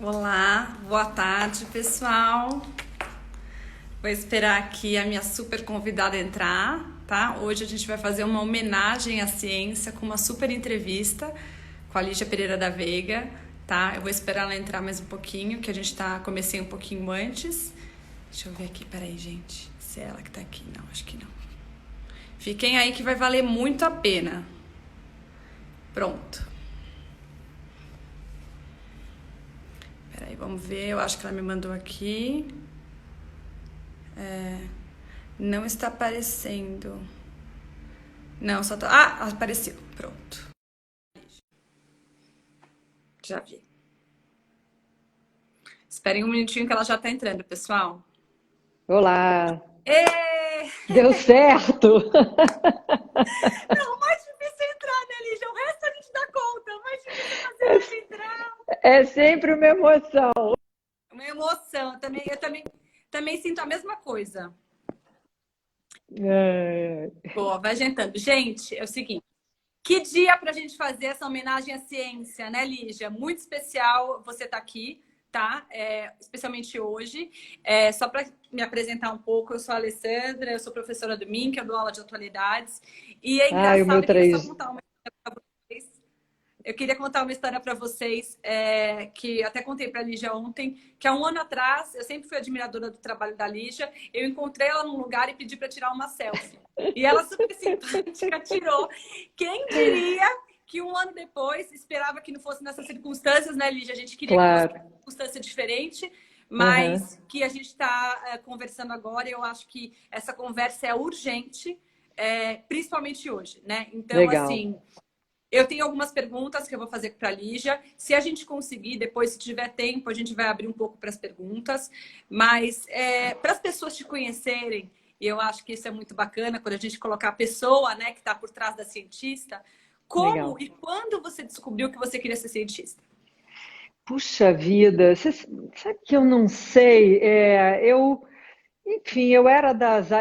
Olá, boa tarde, pessoal. Vou esperar aqui a minha super convidada entrar, tá? Hoje a gente vai fazer uma homenagem à ciência com uma super entrevista com a Lígia Pereira da Veiga, tá? Eu vou esperar ela entrar mais um pouquinho, que a gente comecei um pouquinho antes. Deixa eu ver aqui, peraí, gente. Se é ela que tá aqui. Não, acho que não. Fiquem aí que vai valer muito a pena. Pronto. Peraí, vamos ver. Eu acho que ela me mandou aqui. Não está aparecendo. Não, só tá. Ah, apareceu. Pronto. Já vi. Esperem um minutinho que ela já tá entrando, pessoal. Olá, Ê! deu certo! Não, mais difícil entrar, né, Lígia? O resto a gente dá conta. Mais difícil fazer a gente entrar. É sempre uma emoção. Uma emoção. Eu também sinto a mesma coisa. É, Boa, vai adiantando. Gente, é o seguinte. Que dia para a gente fazer essa homenagem à ciência, né, Lígia? Muito especial você estar aqui, tá? Especialmente hoje. Só para me apresentar um pouco, eu sou a Alessandra, eu sou professora do MINC, eu dou aula de atualidades. E é Ai, o meu engraçado, eu queria só 3. contar uma história para vocês. Eu queria contar uma história para vocês, que até contei para a Lígia ontem, que há um ano atrás, eu sempre fui admiradora do trabalho da Lígia, eu encontrei ela num lugar e pedi para tirar uma selfie. E ela, super simpática, tirou. Quem diria que um ano depois, esperava que não fosse nessas circunstâncias, né, Lígia? A gente queria que fosse Claro. uma circunstância diferente, Aham. mas que a gente está conversando agora, e eu acho que essa conversa é urgente, principalmente hoje, né? Então, Legal. assim, eu tenho algumas perguntas que eu vou fazer para a Lígia. Se a gente conseguir, depois, se tiver tempo, a gente vai abrir um pouco para as perguntas. Mas para as pessoas te conhecerem, e eu acho que isso é muito bacana, quando a gente colocar a pessoa, né, que está por trás da cientista, como Legal. e quando você descobriu que você queria ser cientista? Puxa vida, você sabe que eu não sei. Enfim, eu era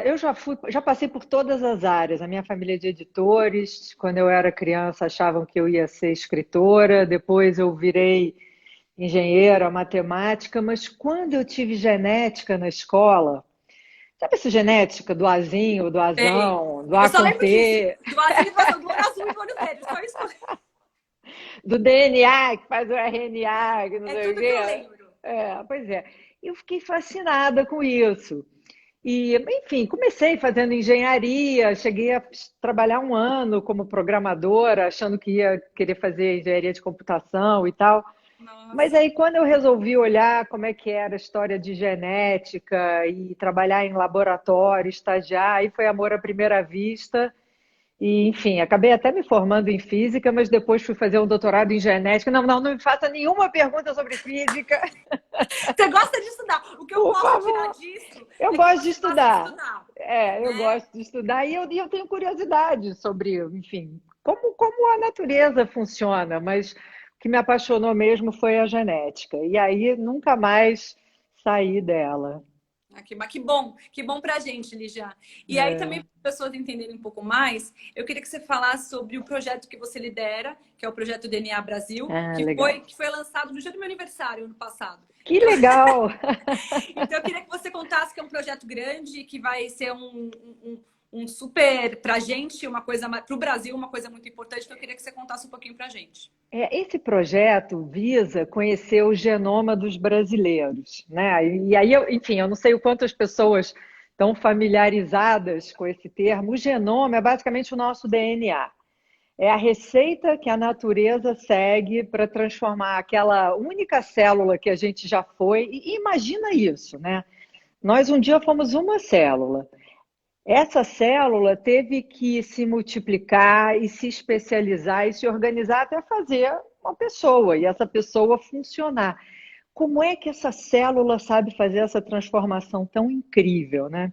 eu já passei por todas as áreas. A minha família é de editores. Quando eu era criança, achavam que eu ia ser escritora. Depois eu virei engenheira, matemática, mas quando eu tive genética na escola, sabe essa genética do Azinho, do Sei. Azão, do Eu A só com lembro disso. T, Do azul e do azul, do olho azul e do olho verde. Só isso. do DNA, que faz o RNA, que não É sei o tudo que eu quê? lembro. Pois é. Eu fiquei fascinada com isso. E, enfim, comecei fazendo engenharia, cheguei a trabalhar um ano como programadora, achando que ia querer fazer engenharia de computação e tal. Mas Nossa. aí, quando eu resolvi olhar como é que era a história de genética e trabalhar em laboratório, estagiar, aí foi amor à primeira vista. E, enfim, acabei até me formando em física, mas depois fui fazer um doutorado em genética. Não, não, não me faça nenhuma pergunta sobre física, Você gosta de estudar. O que eu por posso tirar favor. disso Eu é que gosto de você gosta de estudar. estudar, Eu né? gosto de estudar e eu tenho curiosidade sobre, enfim, como a natureza funciona, mas o que me apaixonou mesmo foi a genética. E aí nunca mais saí dela. Que bom pra gente, Lígia. E aí também, É. para as pessoas entenderem um pouco mais, eu queria que você falasse sobre o projeto que você lidera, que é o projeto DNA Brasil, Ah, que legal. foi lançado no dia do meu aniversário, ano passado. Que legal! Então, eu queria que você contasse que é um projeto grande, que vai ser um super, pra gente, uma coisa, para o Brasil, uma coisa muito importante. Então, eu queria que você contasse um pouquinho pra gente. Esse projeto visa conhecer o genoma dos brasileiros, né? E aí, enfim, eu não sei o quanto as pessoas estão familiarizadas com esse termo. O genoma é basicamente o nosso DNA. É a receita que a natureza segue para transformar aquela única célula que a gente já foi. E imagina isso, né? Nós um dia fomos uma célula. Essa célula teve que se multiplicar e se especializar e se organizar até fazer uma pessoa e essa pessoa funcionar. Como é que essa célula sabe fazer essa transformação tão incrível, né?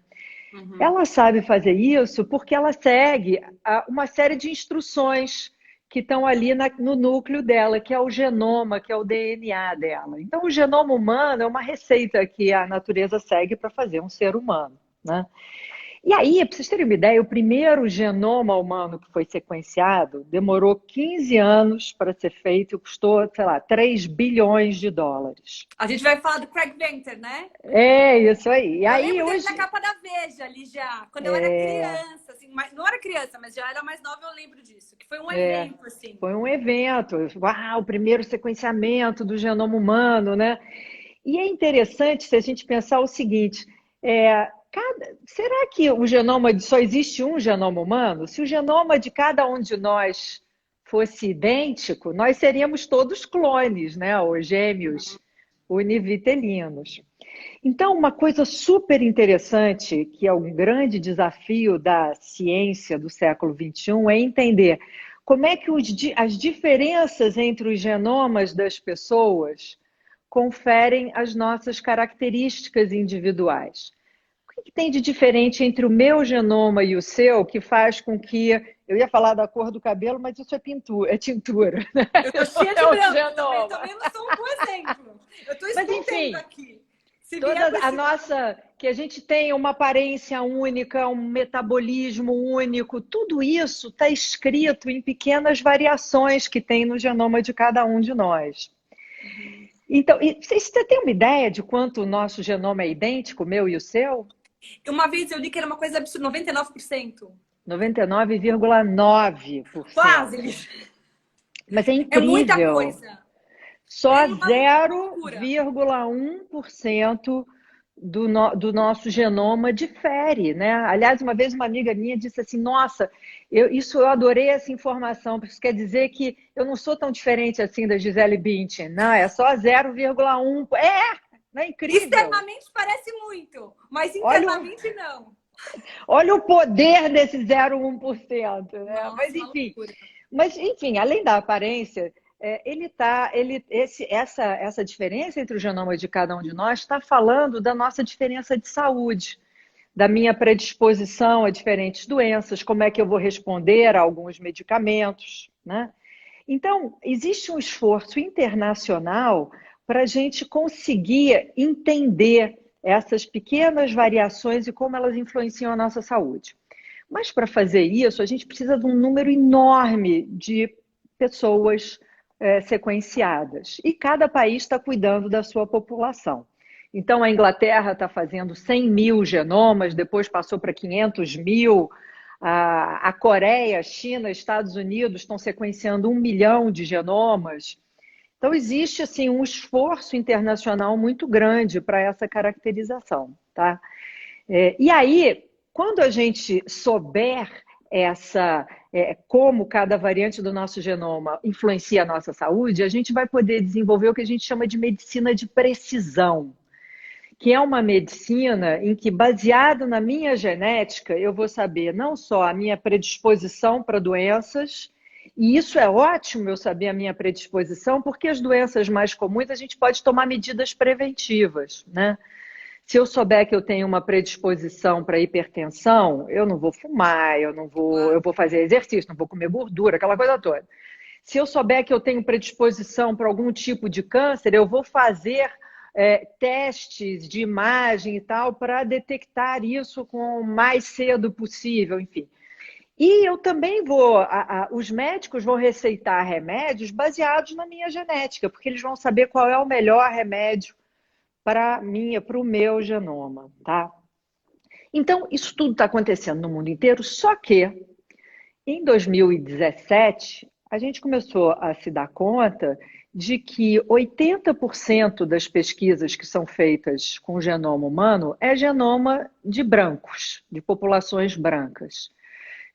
Uhum. Ela sabe fazer isso porque ela segue uma série de instruções que estão ali no núcleo dela, que é o genoma, que é o DNA dela. Então, o genoma humano é uma receita que a natureza segue para fazer um ser humano, né? E aí, para vocês terem uma ideia, o primeiro genoma humano que foi sequenciado demorou 15 anos para ser feito e custou, sei lá, 3 bilhões de dólares. A gente vai falar do Craig Venter, né? É isso aí. E Eu aí lembro dele na hoje capa da Veja ali já, quando eu era criança, assim, não era criança, mas já era mais nova, eu lembro disso, que foi um evento, assim. foi um evento. Uau, o primeiro sequenciamento do genoma humano, né? E é interessante se a gente pensar o seguinte: será que o genoma só existe um genoma humano? Se o genoma de cada um de nós fosse idêntico, nós seríamos todos clones, né? Ou gêmeos univitelinos. Então, uma coisa super interessante, que é um grande desafio da ciência do século XXI, é entender como é que as diferenças entre os genomas das pessoas conferem as nossas características individuais. O que tem de diferente entre o meu genoma e o seu que faz com que... Eu ia falar da cor do cabelo, mas isso é pintura, é tintura. Eu tô cheia de branco também não sou um bom exemplo. Eu tô escondendo aqui. Toda a nossa, que a gente tem uma aparência única, um metabolismo único, tudo isso está escrito em pequenas variações que tem no genoma de cada um de nós. Então, você tem uma ideia de quanto o nosso genoma é idêntico, o meu e o seu? Uma vez eu li que era uma coisa absurda, 99%. 99,9%. Quase! Mas é incrível. É muita coisa. Só 0,1% do nosso genoma difere, né? Aliás, uma vez uma amiga minha disse assim, nossa, eu adorei essa informação, porque isso quer dizer que eu não sou tão diferente assim da Gisele Bündchen. Não, é só 0,1%. Não é incrível? Externamente parece muito, mas internamente não. Olha o poder desse 0,1%, né? Nossa, mas enfim, além da aparência, essa diferença entre o genoma de cada um de nós está falando da nossa diferença de saúde, da minha predisposição a diferentes doenças, como é que eu vou responder a alguns medicamentos, né? Então, existe um esforço internacional para a gente conseguir entender essas pequenas variações e como elas influenciam a nossa saúde. Mas para fazer isso, a gente precisa de um número enorme de pessoas sequenciadas. E cada país está cuidando da sua população. Então, a Inglaterra está fazendo 100 mil genomas, depois passou para 500 mil. A Coreia, a China, Estados Unidos estão sequenciando 1 milhão de genomas. Então, existe assim, um esforço internacional muito grande para essa caracterização. Tá? E aí, quando a gente souber como cada variante do nosso genoma influencia a nossa saúde, a gente vai poder desenvolver o que a gente chama de medicina de precisão, que é uma medicina em que, baseado na minha genética, eu vou saber não só a minha predisposição para doenças, e isso é ótimo eu saber a minha predisposição, porque as doenças mais comuns a gente pode tomar medidas preventivas, né? Se eu souber que eu tenho uma predisposição para hipertensão, eu não vou fumar, eu vou fazer exercício, não vou comer gordura, aquela coisa toda. Se eu souber que eu tenho predisposição para algum tipo de câncer, eu vou fazer testes de imagem e tal para detectar isso com o mais cedo possível, enfim. E eu também os médicos vão receitar remédios baseados na minha genética, porque eles vão saber qual é o melhor remédio para o meu genoma, tá? Então, isso tudo está acontecendo no mundo inteiro, só que em 2017, a gente começou a se dar conta de que 80% das pesquisas que são feitas com o genoma humano é genoma de brancos, de populações brancas,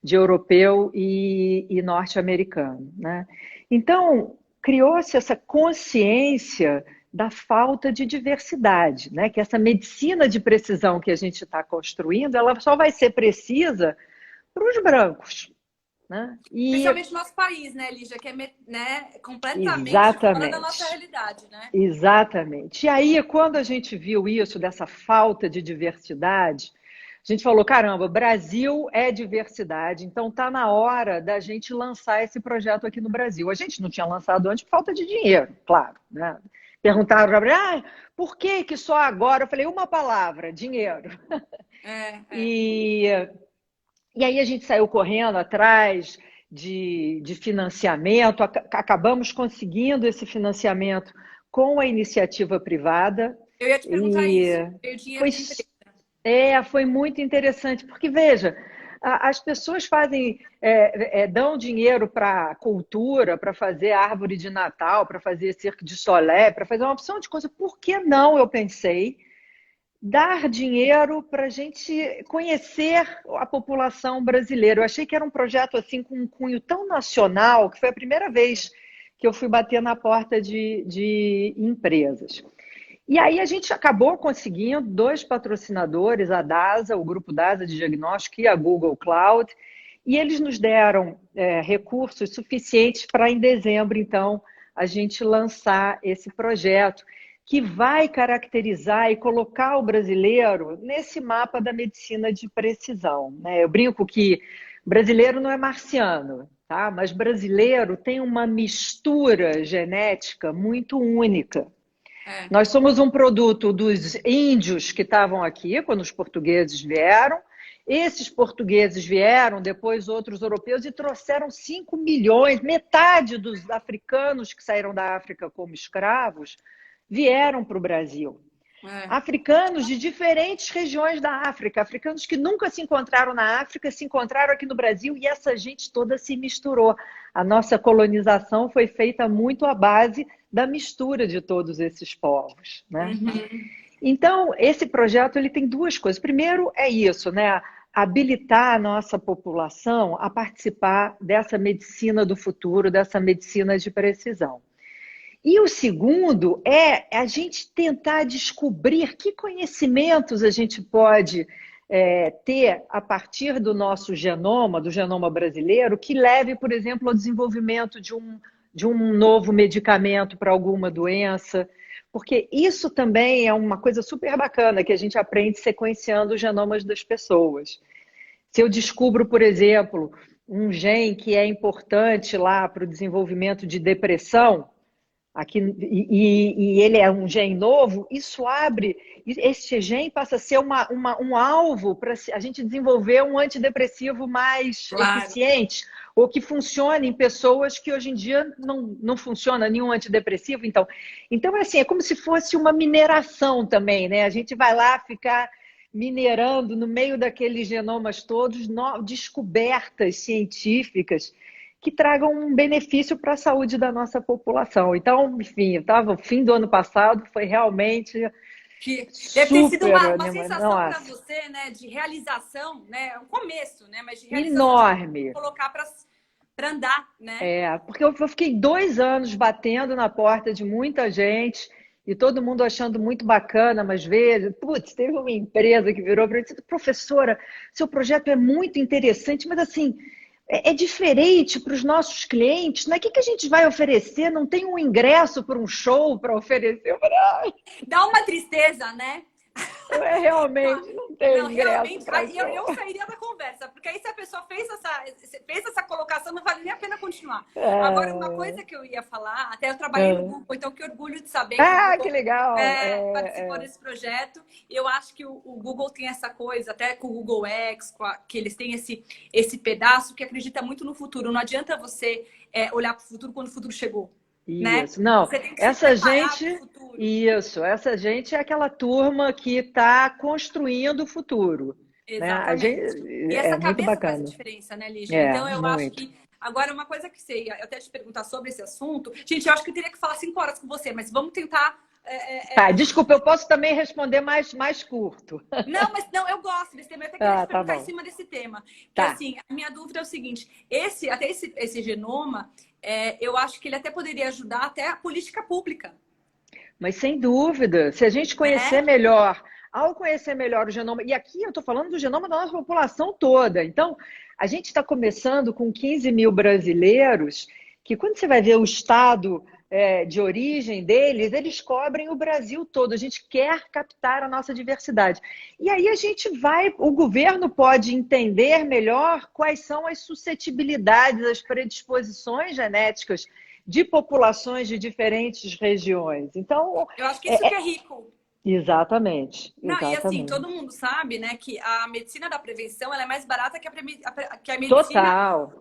de europeu e norte-americano, né? Então, criou-se essa consciência da falta de diversidade, né? Que essa medicina de precisão que a gente está construindo, ela só vai ser precisa para os brancos, né? Principalmente no nosso país, né, Lígia? Que é, né, completamente Exatamente. fora da nossa realidade, né? Exatamente. E aí, quando a gente viu isso, dessa falta de diversidade, a gente falou, caramba, Brasil é diversidade, então tá na hora da gente lançar esse projeto aqui no Brasil. A gente não tinha lançado antes por falta de dinheiro, claro, né? Perguntaram para mim, por que só agora? Eu falei, uma palavra, dinheiro. É, é. E, e aí a gente saiu correndo atrás de financiamento, acabamos conseguindo esse financiamento com a iniciativa privada Eu ia te perguntar e isso. Veio dinheiro foi, de empresa. foi muito interessante, porque veja, as pessoas fazem, dão dinheiro para cultura, para fazer árvore de Natal, para fazer Cirque du Soleil, para fazer uma opção de coisa. Por que não, eu pensei, dar dinheiro para a gente conhecer a população brasileira? Eu achei que era um projeto assim com um cunho tão nacional que foi a primeira vez que eu fui bater na porta de empresas. E aí a gente acabou conseguindo dois patrocinadores, a DASA, o grupo DASA de diagnóstico e a Google Cloud, e eles nos deram recursos suficientes para em dezembro, então, a gente lançar esse projeto que vai caracterizar e colocar o brasileiro nesse mapa da medicina de precisão, né? Eu brinco que brasileiro não é marciano, tá? Mas brasileiro tem uma mistura genética muito única. É. Nós somos um produto dos índios que estavam aqui quando os portugueses vieram. Esses portugueses vieram, depois outros europeus, e trouxeram 5 milhões, metade dos africanos que saíram da África como escravos, vieram para o Brasil. É. Africanos de diferentes regiões da África, africanos que nunca se encontraram na África, se encontraram aqui no Brasil e essa gente toda se misturou. A nossa colonização foi feita muito à base da mistura de todos esses povos, né? Uhum. Então, esse projeto ele tem duas coisas. Primeiro é isso, né? Habilitar a nossa população a participar dessa medicina do futuro, dessa medicina de precisão. E o segundo é a gente tentar descobrir que conhecimentos a gente pode ter a partir do nosso genoma, do genoma brasileiro, que leve, por exemplo, ao desenvolvimento de um novo medicamento para alguma doença, porque isso também é uma coisa super bacana que a gente aprende sequenciando os genomas das pessoas. Se eu descubro, por exemplo, um gene que é importante lá para o desenvolvimento de depressão, aqui, e ele é um gene novo, isso abre, esse gene passa a ser um alvo para a gente desenvolver um antidepressivo mais Claro. eficiente, ou que funcione em pessoas que hoje em dia não funciona nenhum antidepressivo. Então assim, é como se fosse uma mineração também, né? A gente vai lá ficar minerando no meio daqueles genomas todos, descobertas científicas que tragam um benefício para a saúde da nossa população. Então, enfim, o fim do ano passado foi realmente Que deve ter sido super uma animado. sensação para Nossa, você, né, de realização, né, é um começo, né, mas de realização de enorme. colocar para andar, né? Porque eu fiquei 2 anos batendo na porta de muita gente e todo mundo achando muito bacana, mas veja, putz, teve uma empresa que virou para mim e disse, professora, seu projeto é muito interessante, mas assim, é diferente para os nossos clientes, né? O que a gente vai oferecer? Não tem um ingresso para um show para oferecer? Eu falei, ai, Dá uma tristeza, né? realmente não Não, tem ingresso realmente, para aí show. eu sairia da conversa, porque aí se a pessoa fez essa colocação, não vale nem a pena continuar. Agora, uma coisa que eu ia falar, até eu trabalhei no Google, então que orgulho de saber que o Que Google legal! participou desse projeto. Eu acho que o Google tem essa coisa, até com o Google X, que eles têm esse pedaço que acredita muito no futuro. Não adianta você olhar para o futuro quando o futuro chegou, né? Isso, não, Você tem que se essa preparar para o gente, futuro. isso, essa gente é aquela turma que está construindo o futuro, né? A gente Exatamente. E é essa muito cabeça faz a bacana. diferença, né, Lígia? Então, eu acho Muito. que. Agora, uma coisa que sei, eu até te perguntar sobre esse assunto. Gente, eu acho que eu teria que falar 5 horas com você, mas vamos tentar. Tá, desculpa, eu posso também responder mais curto. Não, mas não, eu gosto desse tema. Eu até queria te Tá perguntar em bom. cima desse tema. Que Tá. assim, a minha dúvida é o seguinte: esse genoma, eu acho que ele até poderia ajudar até a política pública, Mas sem dúvida, se a gente conhecer né? melhor, ao conhecer melhor o genoma, e aqui eu estou falando do genoma da nossa população toda, então a gente está começando com 15 mil brasileiros, que quando você vai ver o estado de origem deles, eles cobrem o Brasil todo, a gente quer captar a nossa diversidade. E aí a gente o governo pode entender melhor quais são as suscetibilidades, as predisposições genéticas de populações de diferentes regiões. Então, Eu acho que isso que é rico. Exatamente, Não, e assim, exatamente. todo mundo sabe, né, que a medicina da prevenção ela é mais barata que que a medicina Total.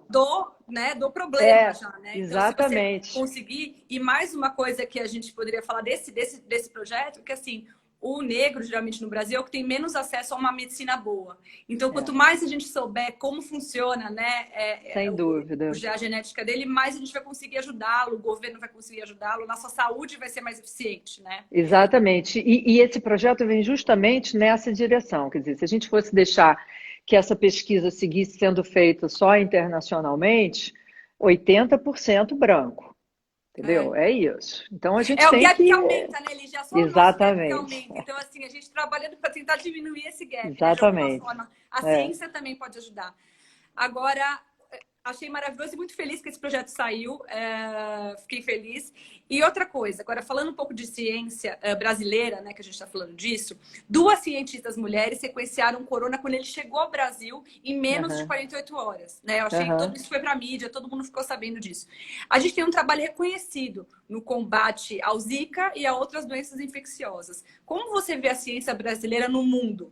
do problema É, já, né? Então, se você exatamente. conseguir, e mais uma coisa que a gente poderia falar desse projeto, que assim, o negro, geralmente no Brasil, é o que tem menos acesso a uma medicina boa. Então, quanto É, mais a gente souber como funciona, né, sem dúvida. a genética dele, mais a gente vai conseguir ajudá-lo, o governo vai conseguir ajudá-lo, nossa saúde vai ser mais eficiente, né? Exatamente. E esse projeto vem justamente nessa direção. Quer dizer, se a gente fosse deixar que essa pesquisa seguisse sendo feita só internacionalmente, 80% branco, É. entendeu? É isso. Então a É gente o tem gap que que. aumenta, né, Lígia? É só o nosso gap que Exatamente. aumenta. Então, assim, a gente trabalhando para tentar diminuir esse gap, né, de alguma Exatamente. forma. A É. ciência também pode ajudar. Agora, achei maravilhoso e muito feliz que esse projeto saiu. Fiquei feliz. E outra coisa, agora falando um pouco de ciência brasileira, né, que a gente está falando disso, duas cientistas mulheres sequenciaram o corona quando ele chegou ao Brasil em menos de Aham, 48 horas. Né? Eu achei que tudo aham. isso foi para a mídia, todo mundo ficou sabendo disso. A gente tem um trabalho reconhecido no combate ao Zika e a outras doenças infecciosas. Como você vê a ciência brasileira no mundo?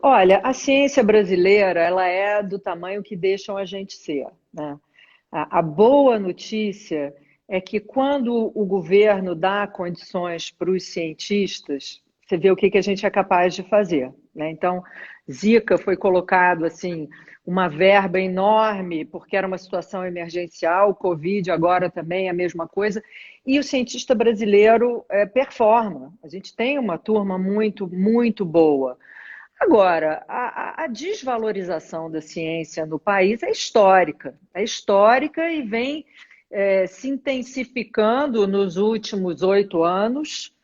Olha, a ciência brasileira, ela é do tamanho que deixam a gente ser, né? A boa notícia é que quando o governo dá condições para os cientistas, você vê o que que a gente é capaz de fazer, né? Então, Zika foi colocado assim, uma verba enorme, porque era uma situação emergencial, Covid agora também é a mesma coisa, e o cientista brasileiro performa. A gente tem uma turma muito, muito boa. Agora, a desvalorização da ciência no país é histórica e vem se intensificando nos últimos 8 anos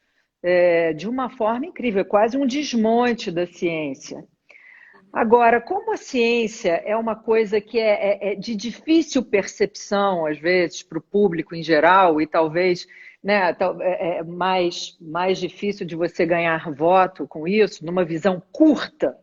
de uma forma incrível, é quase um desmonte da ciência. Agora, como a ciência é uma coisa que é de difícil percepção, às vezes, para o público em geral, e talvez né, mais difícil de você ganhar voto com isso, numa visão curta,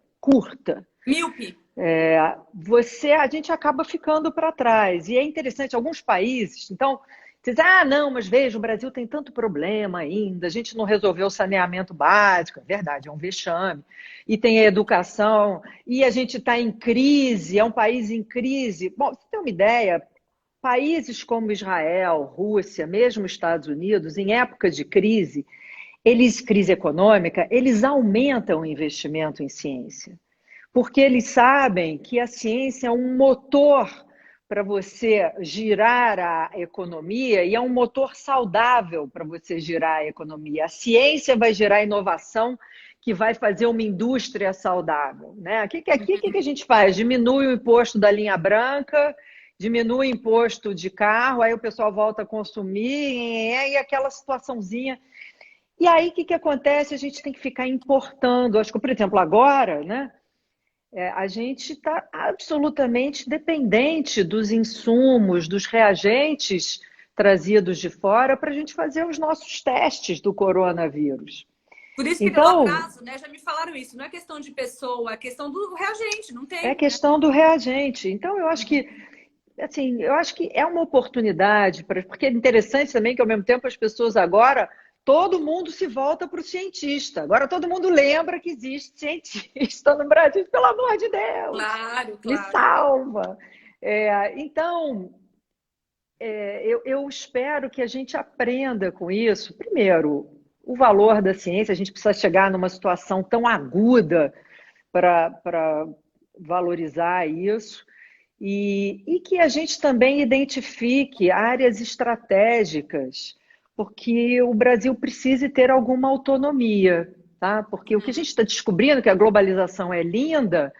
Míope. a gente acaba ficando para trás. E é interessante, alguns países, então, você diz, não, mas veja, o Brasil tem tanto problema ainda, a gente não resolveu o saneamento básico, é verdade, é um vexame, e tem a educação, e a gente está em crise, é um país em crise. Bom, você tem uma ideia, países como Israel, Rússia, mesmo Estados Unidos, em épocas de crise econômica, eles aumentam o investimento em ciência porque eles sabem que a ciência é um motor para você girar a economia e é um motor saudável para você girar a economia. A ciência vai gerar inovação que vai fazer uma indústria saudável. Né? Aqui que a gente faz? Diminui o imposto da linha branca, diminui o imposto de carro, aí o pessoal volta a consumir, e aquela situaçãozinha. E aí o que acontece? A gente tem que ficar importando. Acho que, por exemplo, agora, né? A gente está absolutamente dependente dos insumos, dos reagentes trazidos de fora para a gente fazer os nossos testes do coronavírus. Por isso que deu Então, atraso, né? Já me falaram isso. Não é questão de pessoa, é questão do reagente, não é tem, né? questão do reagente. Então, eu acho que assim, eu acho que é uma oportunidade, porque é interessante também que, ao mesmo tempo, as pessoas agora, todo mundo se volta para o cientista. Agora todo mundo lembra que existe cientista no Brasil, pelo amor de Deus, Claro, me claro. salva. Então, eu espero que a gente aprenda com isso. Primeiro, o valor da ciência, a gente precisa chegar numa situação tão aguda para valorizar isso. E que a gente também identifique áreas estratégicas, porque o Brasil precisa ter alguma autonomia, tá? Porque o que a gente está descobrindo é que a globalização é linda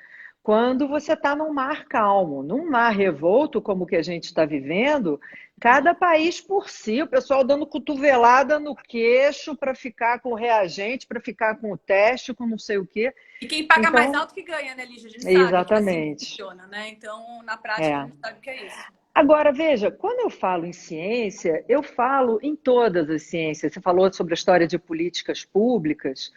quando você está num mar calmo, num mar revolto como o que a gente está vivendo, cada país por si, o pessoal dando cotovelada no queixo para ficar com o reagente, para ficar com o teste, com não sei o quê. E quem paga mais Então, alto que ganha, né, Lígia? A gente sabe que é assim que exatamente. funciona, né? Então, na prática, a É. gente sabe que é isso. Agora, veja, quando eu falo em ciência, eu falo em todas as ciências. Você falou sobre a história de políticas públicas.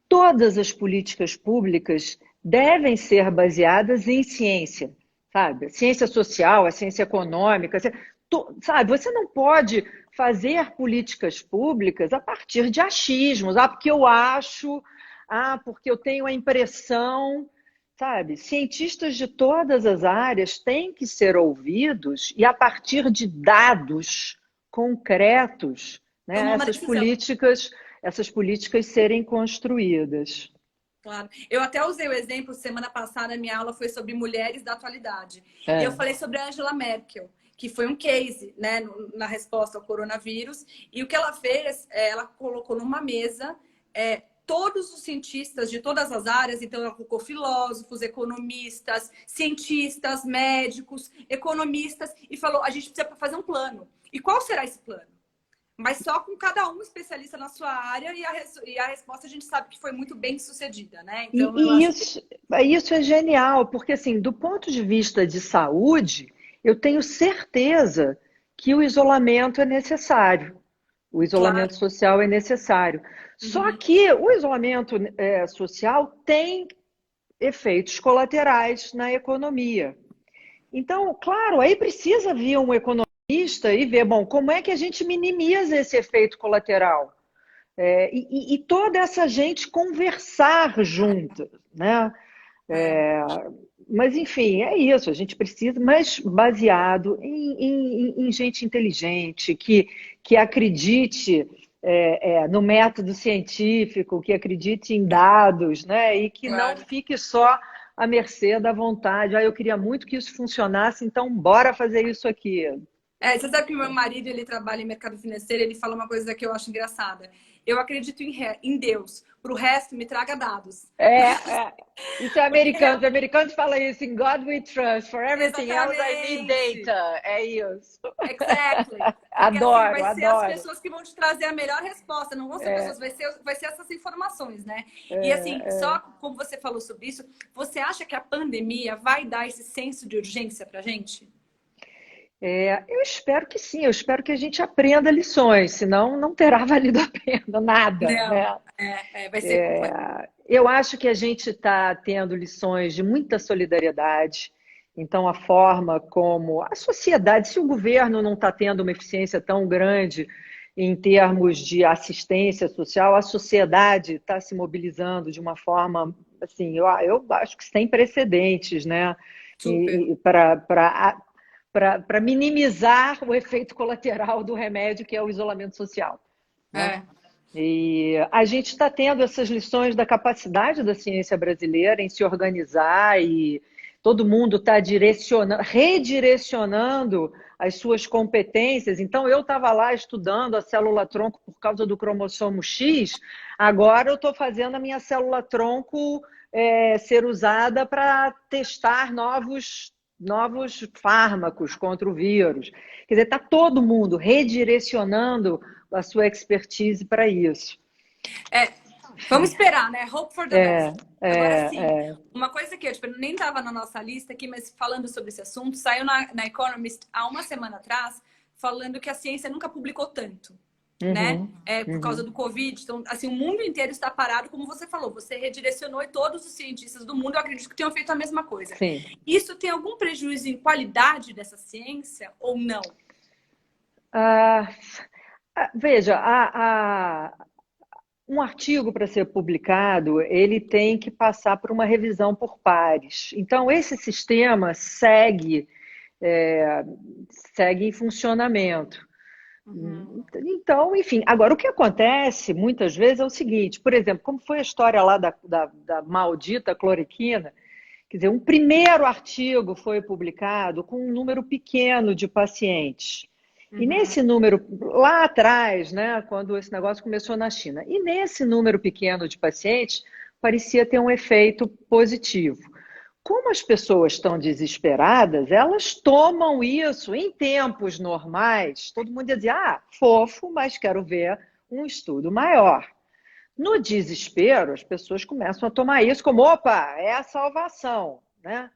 Todas as políticas públicas devem ser baseadas em ciência, sabe? Ciência social, a ciência econômica, sabe? Você não pode fazer políticas públicas a partir de achismos. Ah, porque eu acho, ah, porque eu tenho a impressão, sabe? Cientistas de todas as áreas têm que ser ouvidos e a partir de dados concretos, né, Tomar uma decisão. essas políticas serem construídas. Claro. Eu até usei o exemplo, semana passada, minha aula foi sobre mulheres da atualidade. E eu É. falei sobre a Angela Merkel, que foi um case, né, na resposta ao coronavírus. E o que ela fez, ela colocou numa mesa todos os cientistas de todas as áreas, então ela colocou filósofos, economistas, cientistas, médicos, economistas, e falou, a gente precisa fazer um plano. E qual será esse plano? Mas só com cada um especialista na sua área e a resposta a gente sabe que foi muito bem sucedida, né? Então, eu E acho que isso é genial, porque assim, do ponto de vista de saúde, eu tenho certeza que o isolamento é necessário. O claro. isolamento social é necessário. Só Uhum. que o isolamento social tem efeitos colaterais na economia. Então, claro, aí precisa vir um economista e ver, bom, como é que a gente minimiza esse efeito colateral? E toda essa gente conversar junto, né? É. Mas, enfim, é isso. A gente precisa, mas baseado em gente inteligente, que acredite no método científico, que acredite em dados, né? E que não Claro. fique só à mercê da vontade. Ah, eu queria muito que isso funcionasse, então bora fazer isso aqui. Você sabe que o meu marido, ele trabalha em mercado financeiro, ele fala uma coisa que eu acho engraçada. Eu acredito em Deus, para o resto me traga dados. Isso é Porque, americano. Os americanos falam isso, in God we trust, for everything else I need exatamente, data. É isso. exactly. Porque assim, Adoro, vai ser as adoro. pessoas que vão te trazer a melhor resposta, não vão ser É, pessoas, vai ser essas informações, né? E assim, é, só como você falou sobre isso, você acha que a pandemia vai dar esse senso de urgência pra gente? eu espero que sim, eu espero que a gente aprenda lições, senão não terá valido a pena nada, Não, né? vai ser. Eu acho que a gente está tendo lições de muita solidariedade. Então, a forma como a sociedade, se o governo não está tendo uma eficiência tão grande em termos de assistência social, a sociedade está se mobilizando de uma forma, assim, eu acho que sem precedentes, né? Super. Para minimizar o efeito colateral do remédio, que é o isolamento social, né? É. E a gente está tendo essas lições da capacidade da ciência brasileira em se organizar e todo mundo está redirecionando as suas competências. Então, eu estava lá estudando a célula-tronco por causa do cromossomo X, agora eu estou fazendo a minha célula-tronco ser usada para testar novos fármacos contra o vírus. Quer dizer, está todo mundo redirecionando a sua expertise para isso. É, vamos esperar, né? Hope for the É, best. Agora é, sim, é. uma coisa que eu tipo, nem estava na nossa lista aqui, mas falando sobre esse assunto, saiu na Economist há uma semana atrás, falando que a ciência nunca publicou tanto, né? Uhum, Por causa uhum. do Covid. Então, assim, o mundo inteiro está parado, como você falou. Você redirecionou e todos os cientistas do mundo, eu acredito que tenham feito a mesma coisa. Sim. Isso tem algum prejuízo em qualidade dessa ciência ou não? Ah, veja, um artigo para ser publicado, ele tem que passar por uma revisão por pares. Então, esse sistema é, segue em funcionamento. Uhum. Então, enfim, agora o que acontece muitas vezes é o seguinte, por exemplo, como foi a história lá da maldita cloriquina, quer dizer, um primeiro artigo foi publicado com um número pequeno de pacientes. E Uhum. nesse número, lá atrás, né, quando esse negócio começou na China, e nesse número pequeno de pacientes, parecia ter um efeito positivo. Como as pessoas estão desesperadas, elas tomam isso em tempos normais. Todo mundo ia dizer, ah, fofo, mas quero ver um estudo maior. No desespero, as pessoas começam a tomar isso como, opa, é a salvação, né?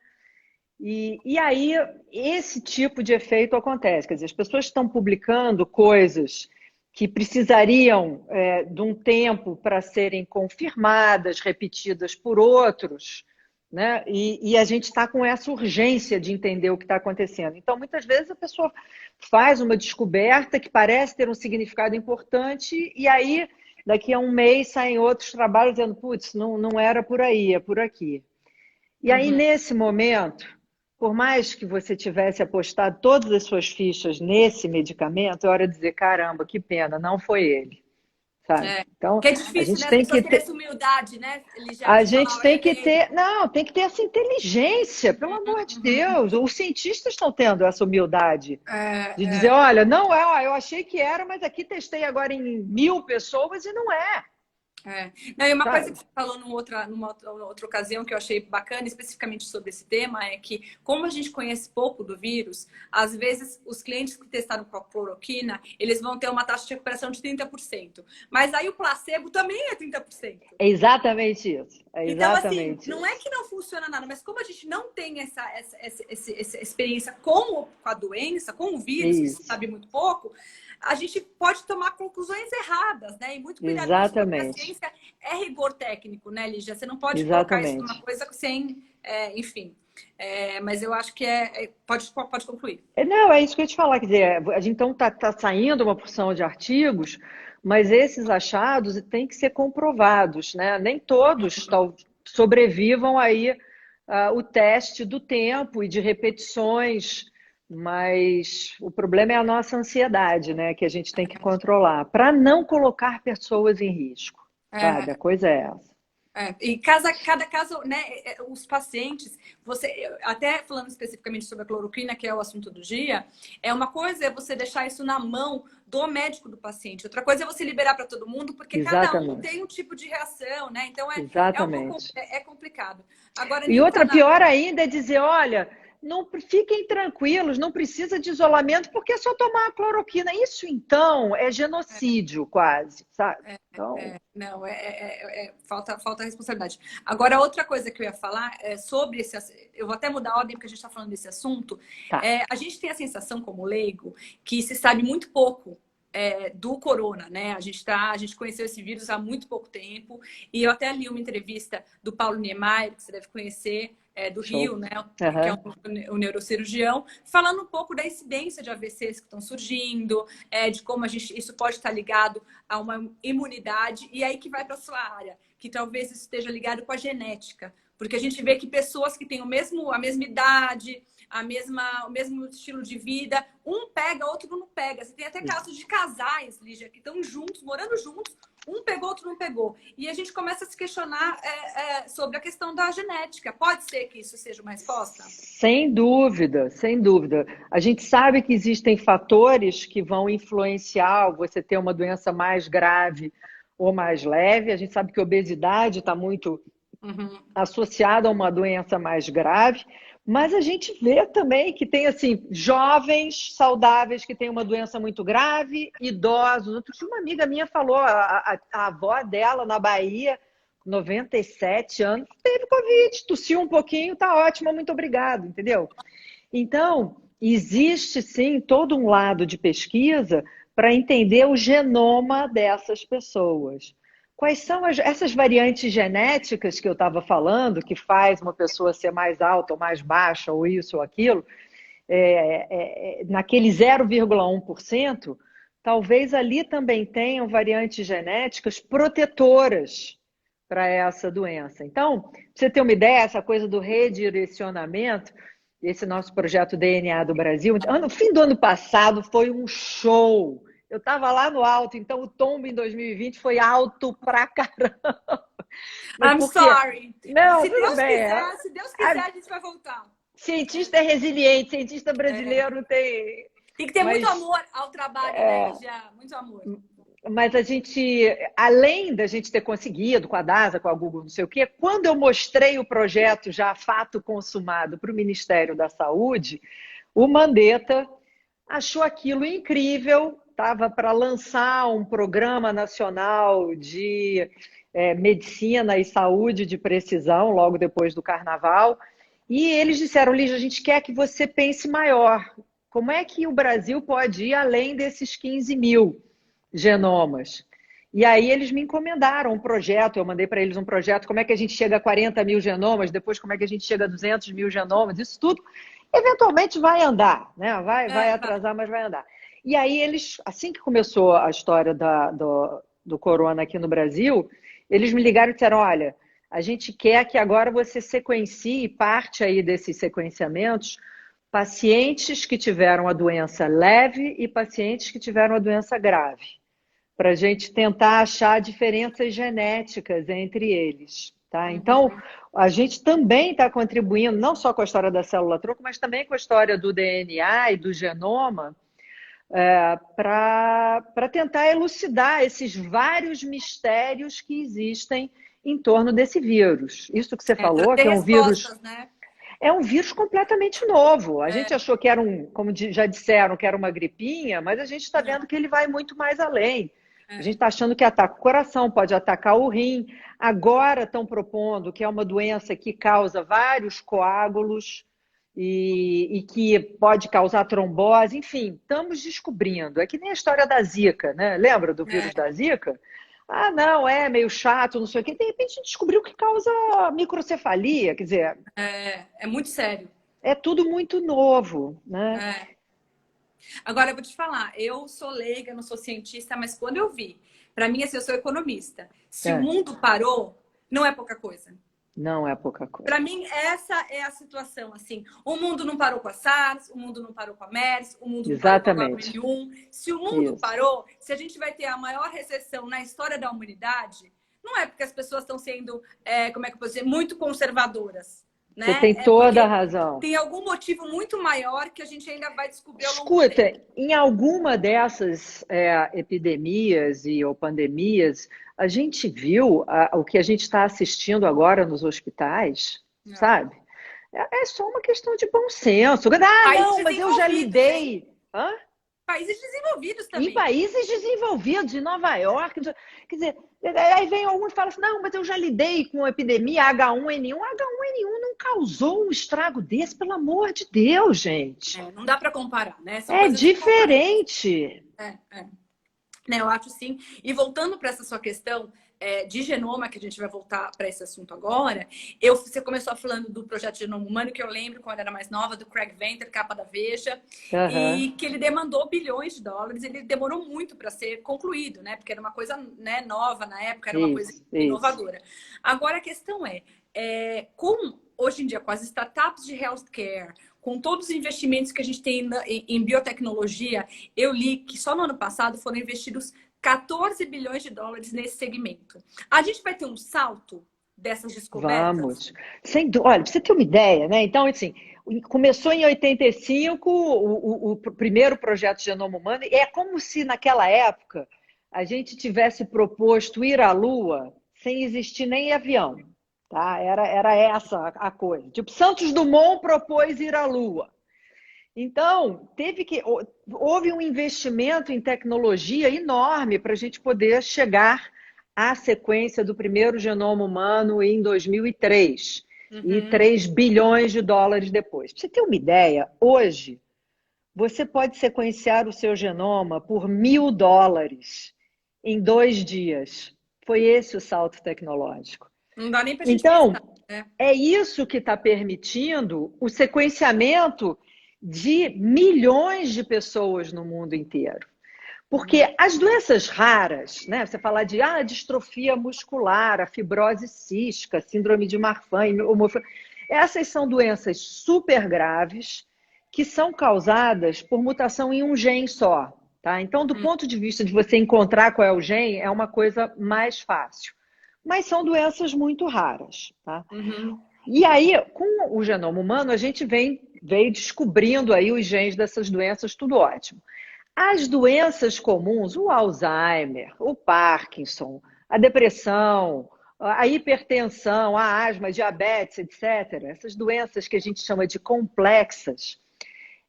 E aí, esse tipo de efeito acontece. Quer dizer, as pessoas estão publicando coisas que precisariam de um tempo para serem confirmadas, repetidas por outros, né? E a gente está com essa urgência de entender o que está acontecendo. Então, muitas vezes a pessoa faz uma descoberta que parece ter um significado importante e aí, daqui a um mês, saem outros trabalhos dizendo, putz, não era por aí, é por aqui. E aí, Uhum. nesse momento, por mais que você tivesse apostado todas as suas fichas nesse medicamento, é hora de dizer, caramba, que pena, não foi ele, sabe? É. Então, Que é a difícil, gente né? As tem pessoas que terem ter, essa humildade, né, Lígia, a de falar, gente eu tem que errei. ter, não, tem que ter essa inteligência, pelo amor de Uhum. Deus. Os cientistas estão tendo essa humildade de dizer, É, é. olha, não é, ó, eu achei que era, mas aqui testei agora em 1.000 pessoas e não é, É. Não, e uma coisa sabe? que você falou numa outra ocasião que eu achei bacana, especificamente sobre esse tema, é que, como a gente conhece pouco do vírus, às vezes os clientes que testaram com a cloroquina, eles vão ter uma taxa de recuperação de 30%. Mas aí o placebo também é 30%. É exatamente isso. É Então, assim, exatamente não é isso. que não funciona nada, mas como a gente não tem essa experiência com a doença, com o vírus, que se Isso. sabe muito pouco, a gente pode tomar conclusões erradas, né? E muito cuidado com isso, porque a Exatamente. ciência é rigor técnico, né, Lígia? Você não pode colocar isso numa Exatamente. coisa sem, enfim. Mas eu acho que pode concluir. Não, é isso que eu ia te falar. Quer dizer, a gente então está saindo uma porção de artigos, mas esses achados têm que ser comprovados, né? Nem todos sobrevivam aí o teste do tempo e de repetições, mas o problema é a nossa ansiedade, né? Que a gente tem que controlar, para não colocar pessoas em risco, sabe? A É, coisa é essa. E cada caso, né, os pacientes, até falando especificamente sobre a cloroquina, que é o assunto do dia, uma coisa é você deixar isso na mão do médico do paciente, outra coisa é você liberar para todo mundo, porque cada um Exatamente. tem um tipo de reação, né? Então é um pouco Exatamente. complicado. Agora, E nem outra falar. pior ainda é dizer, olha, não fiquem tranquilos, não precisa de isolamento porque é só tomar a cloroquina. Isso então é genocídio quase, sabe? Então, Não, falta responsabilidade. Agora, outra coisa que eu ia falar é sobre esse. Eu vou até mudar a ordem porque a gente está falando desse assunto. tá. A gente tem a sensação, como leigo, que se sabe muito pouco do corona, né? A gente conheceu esse vírus há muito pouco tempo. E eu até li uma entrevista do Paulo Niemeyer, que você deve conhecer, do Rio, Show. né? Que é Aham. um neurocirurgião, falando um pouco da incidência de AVCs que estão surgindo, de como isso pode estar ligado a uma imunidade, e aí que vai para a sua área, que talvez isso esteja ligado com a genética, porque a gente vê que pessoas que têm a mesma idade, o mesmo estilo de vida, um pega, outro não pega. Você tem até casos de casais, Lígia, que estão juntos, morando juntos, um pegou, outro não pegou. E a gente começa a se questionar sobre a questão da genética. Pode ser que isso seja uma resposta? Sem dúvida, sem dúvida. A gente sabe que existem fatores que vão influenciar você ter uma doença mais grave ou mais leve. A gente sabe que a obesidade está muito Uhum. associada a uma doença mais grave, mas a gente vê também que tem assim jovens saudáveis que têm uma doença muito grave, idosos. Outro dia uma amiga minha falou, a avó dela na Bahia, 97 anos, teve Covid, tossiu um pouquinho, tá ótima, muito obrigado, entendeu? Então, existe sim todo um lado de pesquisa para entender o genoma dessas pessoas. Quais são essas variantes genéticas que eu estava falando, que faz uma pessoa ser mais alta ou mais baixa, ou isso ou aquilo, naquele 0,1%, talvez ali também tenham variantes genéticas protetoras para essa doença. Então, para você ter uma ideia, essa coisa do redirecionamento, esse nosso projeto DNA do Brasil, no fim do ano passado foi um show. Eu estava lá no alto, então o tombo em 2020 foi alto pra caramba. Mas I'm por quê? sorry. Não, tudo bem. Se Deus quiser, a gente vai voltar. Cientista é resiliente, cientista É. brasileiro tem. Tem que ter muito Mas amor ao trabalho, né, Lígia? Muito amor. Mas a gente, além da gente ter conseguido com a DASA, com a Google, não sei o quê, quando eu mostrei o projeto já fato consumado para o Ministério da Saúde, o Mandetta achou aquilo incrível, estava para lançar um programa nacional de medicina e saúde de precisão, logo depois do Carnaval, e eles disseram, Lígia, a gente quer que você pense maior. Como é que o Brasil pode ir além desses 15 mil genomas? E aí eles me encomendaram um projeto, eu mandei para eles um projeto, como é que a gente chega a 40 mil genomas, depois como é que a gente chega a 200 mil genomas, isso tudo eventualmente vai andar, né? Vai Vai. atrasar, mas vai andar. E aí eles, assim que começou a história do corona aqui no Brasil, eles me ligaram e disseram, olha, a gente quer que agora você sequencie parte aí desses sequenciamentos pacientes que tiveram a doença leve e pacientes que tiveram a doença grave, para a gente tentar achar diferenças genéticas entre eles. Tá? Então, Uhum. a gente também está contribuindo, não só com a história da célula-tronco, mas também com a história do DNA e do genoma, para tentar elucidar esses vários mistérios que existem em torno desse vírus. Isso que você falou, Trazer que respostas, né? é um vírus completamente novo. A gente É, achou que era como já disseram, que era uma gripinha, mas a gente está não, vendo que ele vai muito mais além. A gente é. está achando que ataca o coração, pode atacar o rim. Agora estão propondo que é uma doença que causa vários coágulos e que pode causar trombose. Enfim, estamos descobrindo. É que nem a história da Zika, né? Lembra do vírus É, da Zika? Ah, não, é meio chato, não sei o quê. De repente a gente descobriu que causa microcefalia. Quer dizer, é muito sério. é tudo muito novo, né? É. Agora, eu vou te falar, eu sou leiga, não sou cientista, mas quando eu vi, para mim, assim, eu sou economista. Se o É, mundo parou, não é pouca coisa. não é pouca coisa. Para mim, essa é a situação, assim. O mundo não parou com a SARS, o mundo não parou com a MERS, o mundo não parou com a Exatamente. H1N1. Se o mundo Isso. parou, se a gente vai ter a maior recessão na história da humanidade, não é porque as pessoas estão sendo, como é que eu posso dizer, muito conservadoras, Você né? tem É toda a porque razão. tem algum motivo muito maior que a gente ainda vai descobrir ao longo do Escuta, tempo. em alguma dessas epidemias ou pandemias, a gente viu o que a gente está assistindo agora nos hospitais, Não. sabe? É só uma questão de bom senso. Ah, Países não, mas eu já desenvolvidos, hein? lidei. Hã? Países desenvolvidos Em também. países desenvolvidos, em Nova York. Quer dizer, aí vem algum e fala assim: não, mas eu já lidei com a epidemia H1N1. H1N1 não causou um estrago desse, pelo amor de Deus, gente. Não dá para comparar, né? São É coisas incomparáveis. diferente. É. Né, eu acho sim. E voltando para essa sua questão de genoma, que a gente vai voltar para esse assunto agora, você começou falando do projeto Genoma Humano, que eu lembro quando eu era mais nova, do Craig Venter, capa da Veja, Aham. e que ele demandou bilhões de dólares, ele demorou muito para ser concluído, né? Porque era uma coisa, né, nova na época, era uma coisa Isso. inovadora. Agora a questão hoje em dia, com as startups de healthcare, com todos os investimentos que a gente tem em biotecnologia, eu li que só no ano passado foram investidos 14 bilhões de dólares nesse segmento. A gente vai ter um salto dessas descobertas? Vamos. Olha, pra você ter uma ideia, né? Então, assim, começou em 85 o primeiro projeto Genoma Humano, e é como se naquela época a gente tivesse proposto ir à Lua sem existir nem avião, tá? Era essa a coisa. Tipo, Santos Dumont propôs ir à Lua. Então, houve um investimento em tecnologia enorme para a gente poder chegar à sequência do primeiro genoma humano em 2003 e Uhum. 3 bilhões de dólares depois. Para você ter uma ideia, hoje você pode sequenciar o seu genoma por US$ 1.000 em 2 dias. Foi esse o salto tecnológico. Não dá nem para a gente pensar, Então, né? é isso que está permitindo o sequenciamento de milhões de pessoas no mundo inteiro. Uhum. Porque as doenças raras, né? Você falar de distrofia muscular, a fibrose cística, síndrome de Marfan, essas são doenças super graves que são causadas por mutação em um gene só. Tá? Então, do ponto de vista de você encontrar qual é o gene, é uma coisa mais fácil. Mas são doenças muito raras. Tá? Uhum. E aí, com o genoma humano, a gente veio descobrindo aí os genes dessas doenças, tudo ótimo. As doenças comuns, o Alzheimer, o Parkinson, a depressão, a hipertensão, a asma, a diabetes, etc., essas doenças que a gente chama de complexas,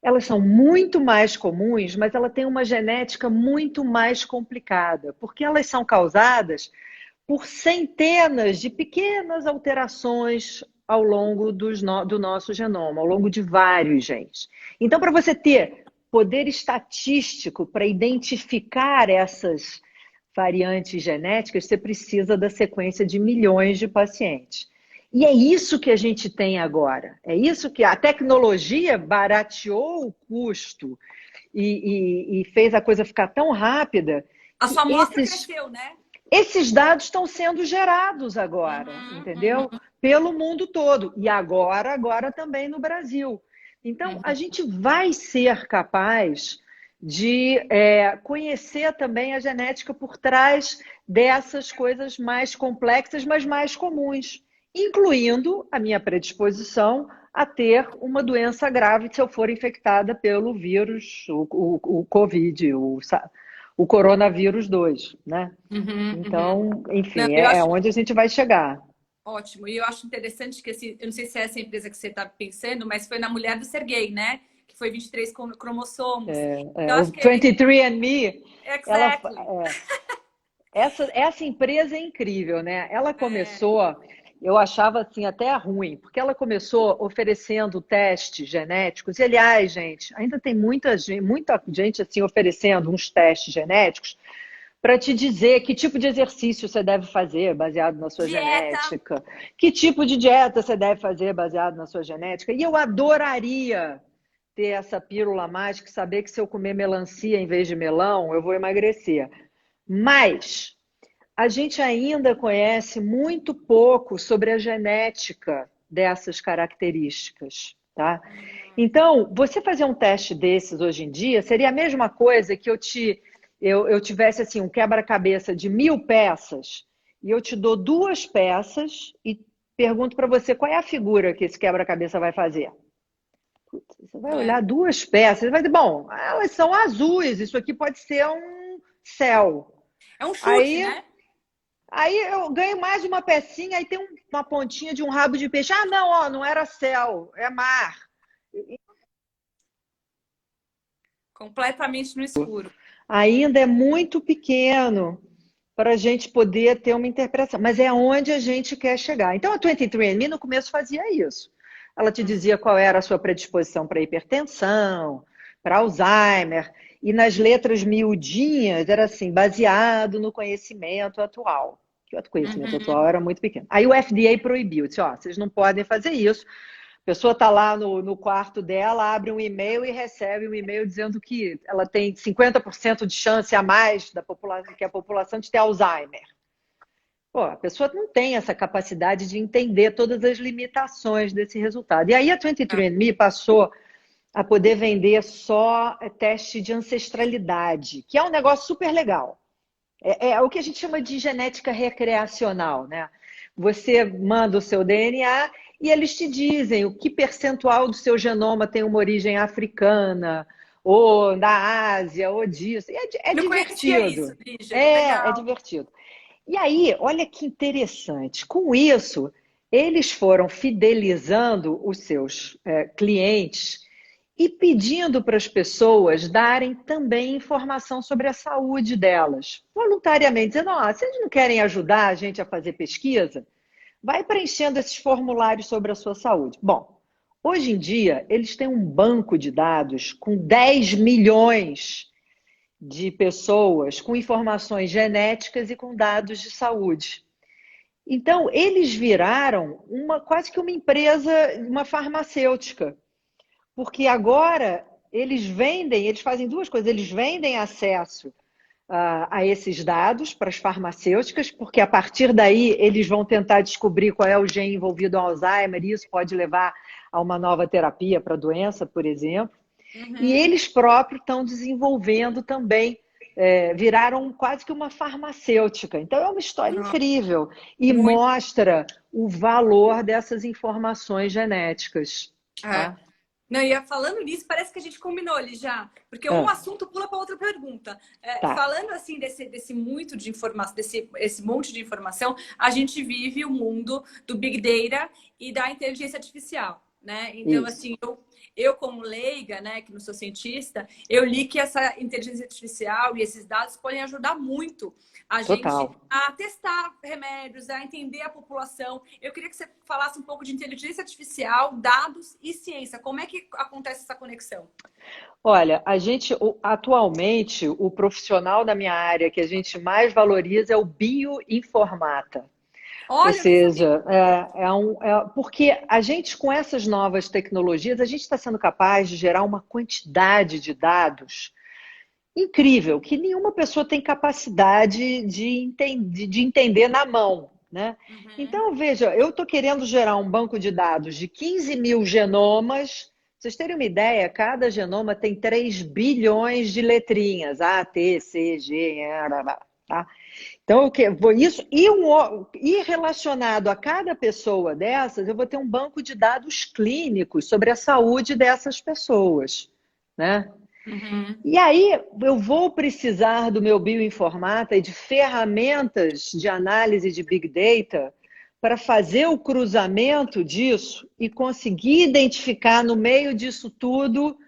elas são muito mais comuns, mas ela tem uma genética muito mais complicada, porque elas são causadas por centenas de pequenas alterações ao longo do nosso genoma, ao longo de vários genes. Então, para você ter poder estatístico para identificar essas variantes genéticas, você precisa da sequência de milhões de pacientes. E é isso que a gente tem agora. É isso que a tecnologia barateou o custo e fez a coisa ficar tão rápida A que sua amostra cresceu, né? esses dados estão sendo gerados agora, entendeu? Pelo mundo todo. E agora também no Brasil. Então, a gente vai ser capaz de conhecer também a genética por trás dessas coisas mais complexas, mas mais comuns, incluindo a minha predisposição a ter uma doença grave se eu for infectada pelo vírus, o Covid, o coronavírus 2, né? Então, Não, enfim, eu é acho onde a gente vai chegar. ótimo. E eu acho interessante que, eu não sei se é essa empresa que você está pensando, mas foi na mulher do Sergei, né? Que foi 23 cromossomos. Eu O acho que ele... 23andMe, ela, Exactly. essa empresa é incrível, né? Ela começou, eu achava assim até ruim, porque ela começou oferecendo testes genéticos. E, aliás, gente, ainda tem muita gente assim oferecendo uns testes genéticos para te dizer que tipo de exercício você deve fazer baseado na sua Dieta. genética, que tipo de dieta você deve fazer baseado na sua genética. E eu adoraria ter essa pílula mágica e saber que se eu comer melancia em vez de melão, eu vou emagrecer. Mas a gente ainda conhece muito pouco sobre a genética dessas características, tá? Então, você fazer um teste desses hoje em dia seria a mesma coisa que eu tivesse assim um quebra-cabeça de 1000 peças e eu te dou 2 peças e pergunto para você qual é a figura que esse quebra-cabeça vai fazer. Você vai olhar 2 peças e vai dizer, bom, elas são azuis, isso aqui pode ser um céu. É um chute, Aí, né? aí eu ganho mais uma pecinha, aí tem uma pontinha de um rabo de peixe. Ah, não, ó, não era céu, é mar. Completamente no escuro. Ainda é muito pequeno para a gente poder ter uma interpretação, mas é onde a gente quer chegar. Então, a 23andMe no começo fazia isso. Ela te dizia qual era a sua predisposição para hipertensão, para Alzheimer, e nas letras miudinhas era assim, baseado no conhecimento atual. Que o conhecimento atual era muito pequeno. Aí o FDA proibiu, disse, ó, vocês não podem fazer isso. A pessoa está lá no quarto dela, abre um e-mail e recebe um e-mail dizendo que ela tem 50% de chance a mais da população, que a população de ter Alzheimer. Pô, a pessoa não tem essa capacidade de entender todas as limitações desse resultado. E aí a 23andMe passou a poder vender só teste de ancestralidade, que é um negócio super legal. É o que a gente chama de genética recreacional, né? Você manda o seu DNA e eles te dizem o que percentual do seu genoma tem uma origem africana, ou da Ásia, ou disso. É Não conhecia divertido. isso, Lígia. Que É legal. divertido. E aí, olha que interessante. Com isso, eles foram fidelizando os seus clientes e pedindo para as pessoas darem também informação sobre a saúde delas, voluntariamente, dizendo: ó, vocês não querem ajudar a gente a fazer pesquisa? Vai preenchendo esses formulários sobre a sua saúde. Bom, hoje em dia, eles têm um banco de dados com 10 milhões de pessoas com informações genéticas e com dados de saúde. Então, eles viraram quase que uma empresa, uma farmacêutica. Porque agora eles fazem 2 coisas, eles vendem acesso a esses dados para as farmacêuticas, porque a partir daí eles vão tentar descobrir qual é o gene envolvido no Alzheimer, e isso pode levar a uma nova terapia para a doença, por exemplo. E eles próprios estão desenvolvendo também, viraram quase que uma farmacêutica. Então é uma história incrível e Muito. mostra o valor dessas informações genéticas. É. Tá? Não, e falando nisso, parece que a gente combinou ali já, porque um assunto pula para outra pergunta. Tá. Falando assim desse muito de informação, esse monte de informação, a gente vive o mundo do Big Data e da inteligência artificial. né? Então, Isso, assim, eu como leiga, né, que não sou cientista, eu li que essa inteligência artificial e esses dados podem ajudar muito a gente total. a testar remédios, a entender a população. Eu queria que você falasse um pouco de inteligência artificial, dados e ciência. Como é que acontece essa conexão? Olha, atualmente, o profissional da minha área que a gente mais valoriza é o bioinformata. Ou Olha, eu não sabia. seja, porque a gente, com essas novas tecnologias, a gente está sendo capaz de gerar uma quantidade de dados incrível, que nenhuma pessoa tem capacidade de entender na mão, né? Uhum. Então, veja, eu estou querendo gerar um banco de dados de 15 mil genomas. Pra vocês terem uma ideia, cada genoma tem 3 bilhões de letrinhas, A, T, C, G, tá? Então, isso e relacionado a cada pessoa dessas, eu vou ter um banco de dados clínicos sobre a saúde dessas pessoas, né? Uhum. E aí eu vou precisar do meu bioinformata e de ferramentas de análise de Big Data para fazer o cruzamento disso e conseguir identificar no meio disso tudo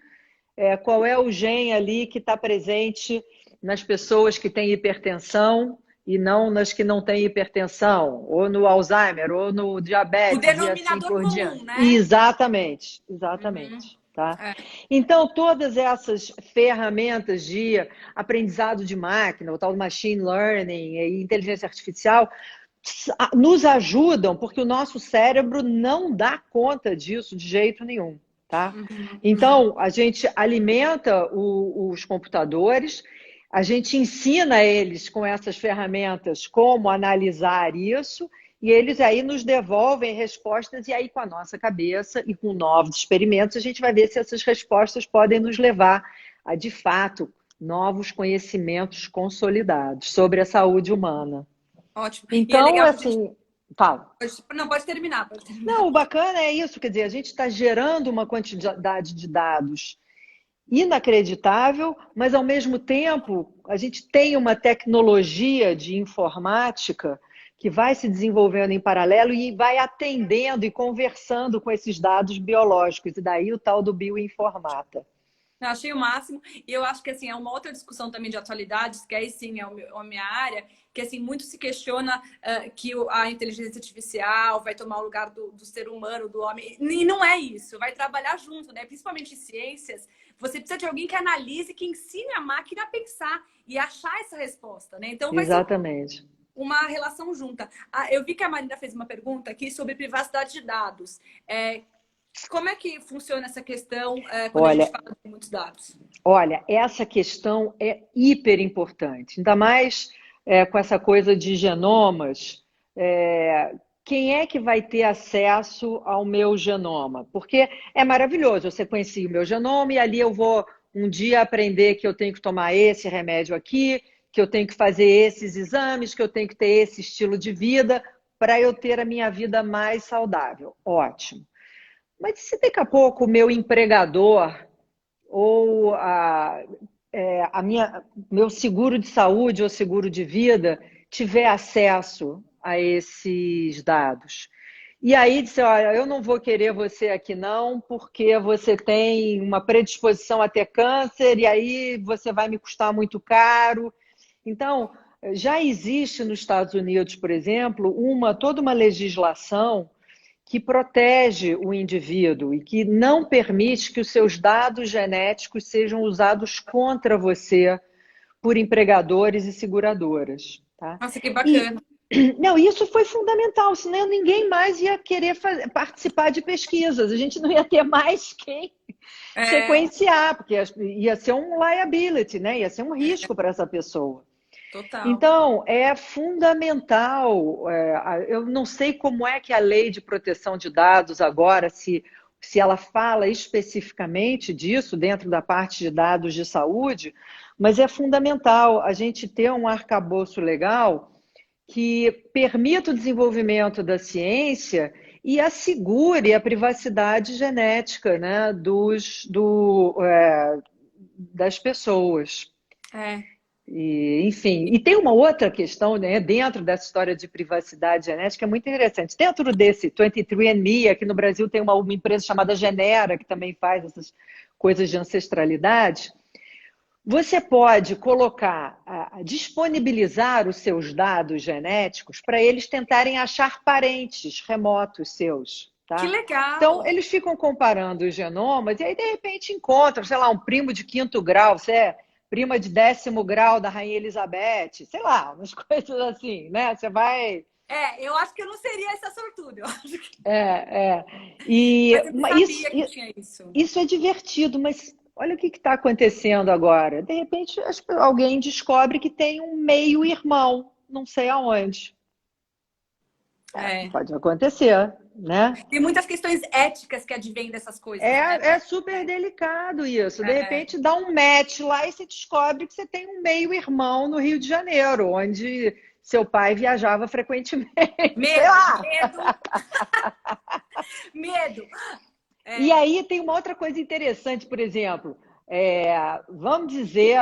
qual é o gene ali que está presente nas pessoas que têm hipertensão e não nas que não têm hipertensão, ou no Alzheimer, ou no O diabetes e assim denominador por comum, diante. né? Exatamente, Uhum. exatamente. Tá? É. Então, todas essas ferramentas de aprendizado de máquina, o tal do machine learning e inteligência artificial, nos ajudam, porque o nosso cérebro não dá conta disso de jeito nenhum. Tá? Uhum. Uhum. Então, a gente alimenta os computadores, a gente ensina eles com essas ferramentas como analisar isso, e eles aí nos devolvem respostas, e aí com a nossa cabeça e com novos experimentos, a gente vai ver se essas respostas podem nos levar a, de fato, novos conhecimentos consolidados sobre a saúde humana. Ótimo. E é Então, legal que a gente. assim, fala. Não, pode terminar, pode terminar. Não, o bacana é isso, quer dizer, a gente está gerando uma quantidade de dados inacreditável, mas ao mesmo tempo a gente tem uma tecnologia de informática que vai se desenvolvendo em paralelo e vai atendendo e conversando com esses dados biológicos, e daí o tal do bioinformata. Eu achei o máximo. E eu acho que assim, é uma outra discussão também de atualidades, que aí sim é a minha área, que assim, muito se questiona que a inteligência artificial vai tomar o lugar do ser humano, do homem. E não é isso, vai trabalhar junto, né? Principalmente em ciências, você precisa de alguém que analise, que ensine a máquina a pensar e achar essa resposta, né? Então vai ser Exatamente. uma relação junta. Eu vi que a Marina fez uma pergunta aqui sobre privacidade de dados. Como é que funciona essa questão quando a gente Olha, fala de muitos dados? olha, essa questão é hiper importante, ainda mais com essa coisa de genomas. Quem é que vai ter acesso ao meu genoma? Porque é maravilhoso, eu sequencio o meu genoma e ali eu vou um dia aprender que eu tenho que tomar esse remédio aqui, que eu tenho que fazer esses exames, que eu tenho que ter esse estilo de vida para eu ter a minha vida mais saudável. Ótimo. Mas se daqui a pouco o meu empregador ou meu seguro de saúde ou seguro de vida tiver acesso a esses dados. E aí disse, olha, eu não vou querer você aqui não, porque você tem uma predisposição a ter câncer e aí você vai me custar muito caro. Então, já existe nos Estados Unidos, por exemplo, toda uma legislação que protege o indivíduo e que não permite que os seus dados genéticos sejam usados contra você por empregadores e seguradoras. Tá? Nossa, que E bacana. não, isso foi fundamental, senão ninguém mais ia querer participar de pesquisas, a gente não ia ter mais quem É, sequenciar, porque ia ser um liability, né? Ia ser um risco para essa pessoa. total. Então, é fundamental. Eu não sei como é que a lei de proteção de dados agora, se ela fala especificamente disso dentro da parte de dados de saúde, mas é fundamental a gente ter um arcabouço legal que permita o desenvolvimento da ciência e assegure a privacidade genética, né, das pessoas. É. Enfim, e tem uma outra questão, né, dentro dessa história de privacidade genética, é muito interessante. Dentro desse 23andMe, aqui no Brasil tem uma empresa chamada Genera, que também faz essas coisas de ancestralidade. Você pode colocar, disponibilizar os seus dados genéticos para eles tentarem achar parentes remotos seus, Que tá? Então, legal! eles ficam comparando os genomas e aí, de repente, encontram, sei lá, um primo de 5º grau, você é prima de 10º grau da Rainha Elizabeth, sei lá, umas coisas assim, né? Você vai... Eu acho que eu não seria essa sortuda. Eu acho que... É, é. E Mas eu não isso, sabia que tinha isso. isso é divertido, mas olha o que está acontecendo agora. De repente, alguém descobre que tem um meio-irmão, não sei aonde. É. Pode acontecer, né? Tem muitas questões éticas que advêm dessas coisas, né? É super delicado isso. De É. repente, dá um match lá e você descobre que você tem um meio-irmão no Rio de Janeiro, onde seu pai viajava frequentemente. Sei Medo, lá. medo, medo. E É, aí tem uma outra coisa interessante, por exemplo, vamos dizer,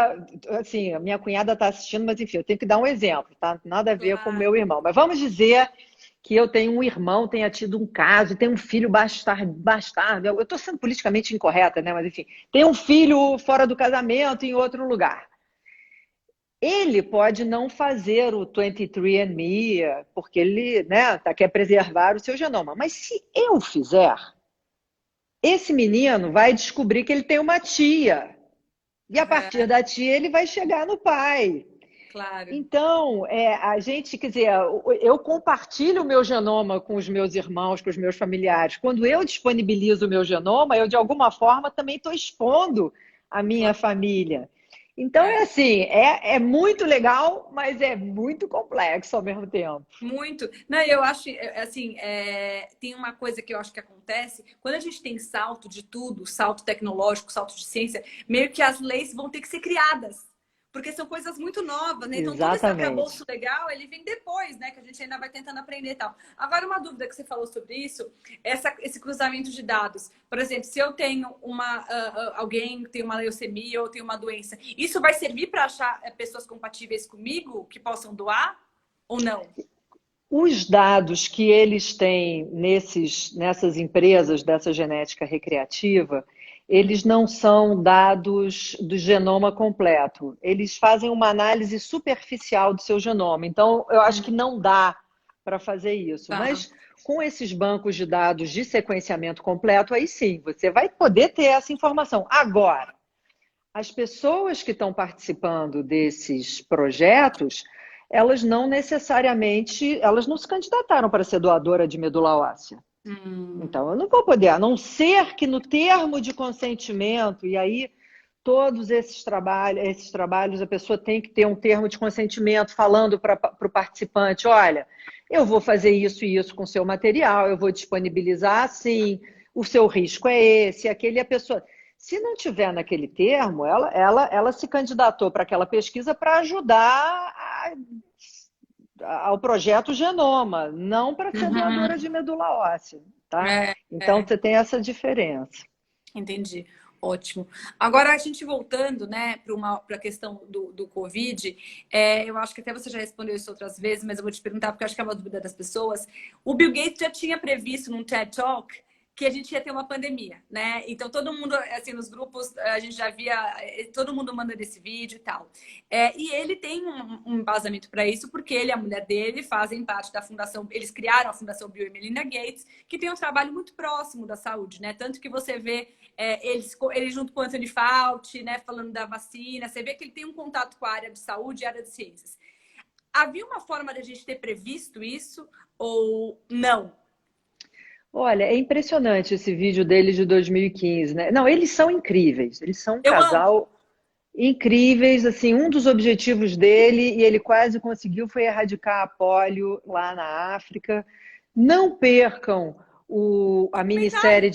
assim, a minha cunhada está assistindo, mas enfim, eu tenho que dar um exemplo, tá? Nada a ver com o claro. meu irmão. Mas vamos dizer que eu tenho um irmão, tenha tido um caso, tem um filho bastardo. Eu estou sendo politicamente incorreta, né? Mas enfim, tem um filho fora do casamento em outro lugar. Ele pode não fazer o 23andMe, porque ele, né, quer preservar o seu genoma. Mas se eu fizer, esse menino vai descobrir que ele tem uma tia. E a partir Aham, da tia ele vai chegar no pai. claro. Então, a gente, quer dizer, eu compartilho o meu genoma com os meus irmãos, com os meus familiares. Quando eu disponibilizo o meu genoma, eu de alguma forma também estou expondo a minha Claro. família. Então, é É. assim, é muito legal, mas é muito complexo ao mesmo tempo. Muito. Não, eu acho, assim, tem uma coisa que eu acho que acontece, quando a gente tem salto de tudo, salto tecnológico, salto de ciência, meio que as leis vão ter que ser criadas. Porque são coisas muito novas, né? Então, todo esse Exatamente. arcabouço legal, ele vem depois, né? Que a gente ainda vai tentando aprender e tal. Agora, uma dúvida que você falou sobre isso, esse cruzamento de dados. Por exemplo, se eu tenho alguém tem uma leucemia ou tem uma doença, isso vai servir para achar pessoas compatíveis comigo que possam doar ou não? Os dados que eles têm nessas empresas dessa genética recreativa, eles não são dados do genoma completo. Eles fazem uma análise superficial do seu genoma. Então, eu acho que não dá para fazer isso. Tá. Mas com esses bancos de dados de sequenciamento completo, aí sim, você vai poder ter essa informação. Agora, as pessoas que estão participando desses projetos, elas não necessariamente, elas não se candidataram para ser doadora de medula óssea. Hum, Então, eu não vou poder, a não ser que no termo de consentimento, e aí todos esses trabalhos, a pessoa tem que ter um termo de consentimento falando para o participante, olha, eu vou fazer isso e isso com o seu material, eu vou disponibilizar assim, o seu risco é esse, aquele, a pessoa... Se não tiver naquele termo, ela se candidatou para aquela pesquisa para ajudar ao projeto Genoma, não para ser doadora uhum. de medula óssea, tá? É, Então, é, você tem essa diferença. entendi. Ótimo. Agora, a gente voltando, né, para a questão do Covid, eu acho que até você já respondeu isso outras vezes, mas eu vou te perguntar, porque eu acho que é uma dúvida das pessoas. O Bill Gates já tinha previsto num TED Talk que a gente ia ter uma pandemia, né? Então, todo mundo, assim, nos grupos, a gente já via todo mundo mandando esse vídeo e tal. E ele tem um embasamento para isso, porque ele e a mulher dele fazem parte da fundação, eles criaram a Fundação Bill e Melinda Gates, que tem um trabalho muito próximo da saúde, né? Tanto que você vê ele junto com o Anthony Fauci, né, falando da vacina, você vê que ele tem um contato com a área de saúde e a área de ciências. Havia uma forma de a gente ter previsto isso ou não? Olha, é impressionante esse vídeo deles de 2015, né? Não, eles são incríveis, eles são um Eu amo. casal incríveis, assim, um dos objetivos dele, e ele quase conseguiu, foi erradicar a polio lá na África. Não percam a Documentário. minissérie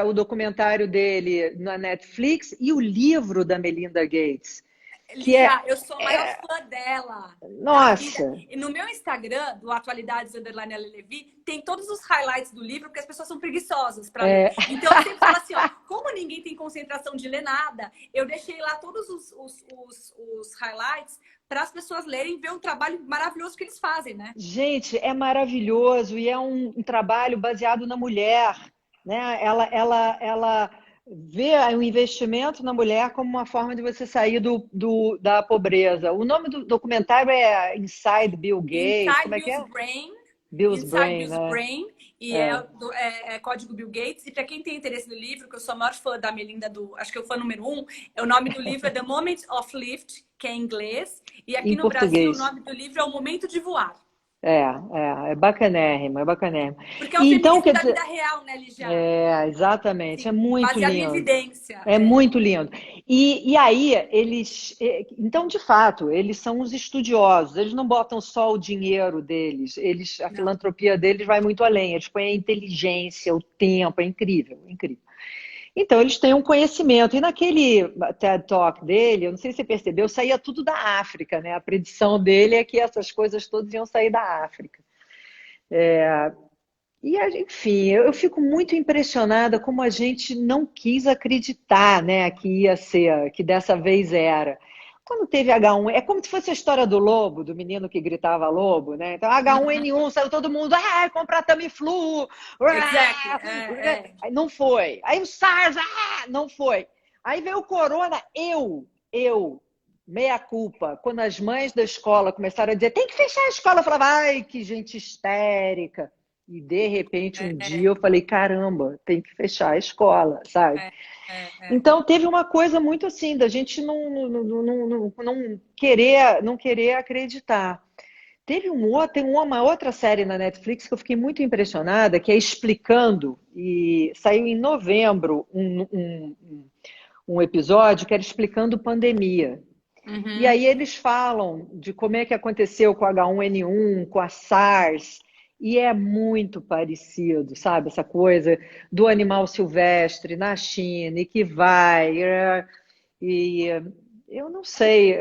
o documentário dele na Netflix e o livro da Melinda Gates. que é, Lígia, eu sou a maior fã dela da vida. nossa, E no meu Instagram, do Atualidades Underline Levi, tem todos os highlights do livro, porque as pessoas são preguiçosas para ler. Então eu sempre falo assim, ó, como ninguém tem concentração de ler nada, eu deixei lá todos os highlights para as pessoas lerem e ver o trabalho maravilhoso que eles fazem, né? gente, é maravilhoso e é um trabalho baseado na mulher, né? Ela vê o investimento na mulher como uma forma de você sair da pobreza. O nome do documentário é Inside Bill Gates, Inside como é que Bill's é? Brain. Bill's Inside Brain, Bill's né? Brain, e É. é Código Bill Gates. E para quem tem interesse no livro, que eu sou a maior fã da Melinda, acho que eu fã número 1, o nome do livro é The Moment of Lift, que é em inglês. E aqui Em no Brasil, o português. nome do livro é O Momento de Voar. É bacanérrimo, é bacanérrimo. Porque é um E então, feminismo quer da vida dizer, real, né, Ligia? exatamente, é Assim, muito baseado em lindo. evidência. É muito lindo. E aí, então, de fato, eles são os estudiosos, eles não botam só o dinheiro deles, a Não. filantropia deles vai muito além, eles põem a inteligência, o tempo, é incrível, incrível. Então, eles têm um conhecimento. E naquele TED Talk dele, eu não sei se você percebeu, saía tudo da África, né? A predição dele é que essas coisas todas iam sair da África. Enfim, eu fico muito impressionada como a gente não quis acreditar, né, que ia ser, que dessa vez era. Quando teve H1, é como se fosse a história do lobo, do menino que gritava lobo, né? Então, H1N1, saiu todo mundo, comprar Tamiflu, Exactly. Aí não foi. Aí o SARS, não foi. Aí veio o Corona, meia culpa, quando as mães da escola começaram a dizer, tem que fechar a escola, eu falava, ai, que gente histérica. E de repente um dia eu falei, caramba, tem que fechar a escola, sabe? Então teve uma coisa muito assim, da gente não querer acreditar. Tem uma outra série na Netflix que eu fiquei muito impressionada, que é Explicando, e saiu em novembro um episódio que era explicando pandemia. E Uhum. aí eles falam de como é que aconteceu com H1N1, com a SARS, e é muito parecido, sabe? Essa coisa do animal silvestre na China e que vai. E eu não sei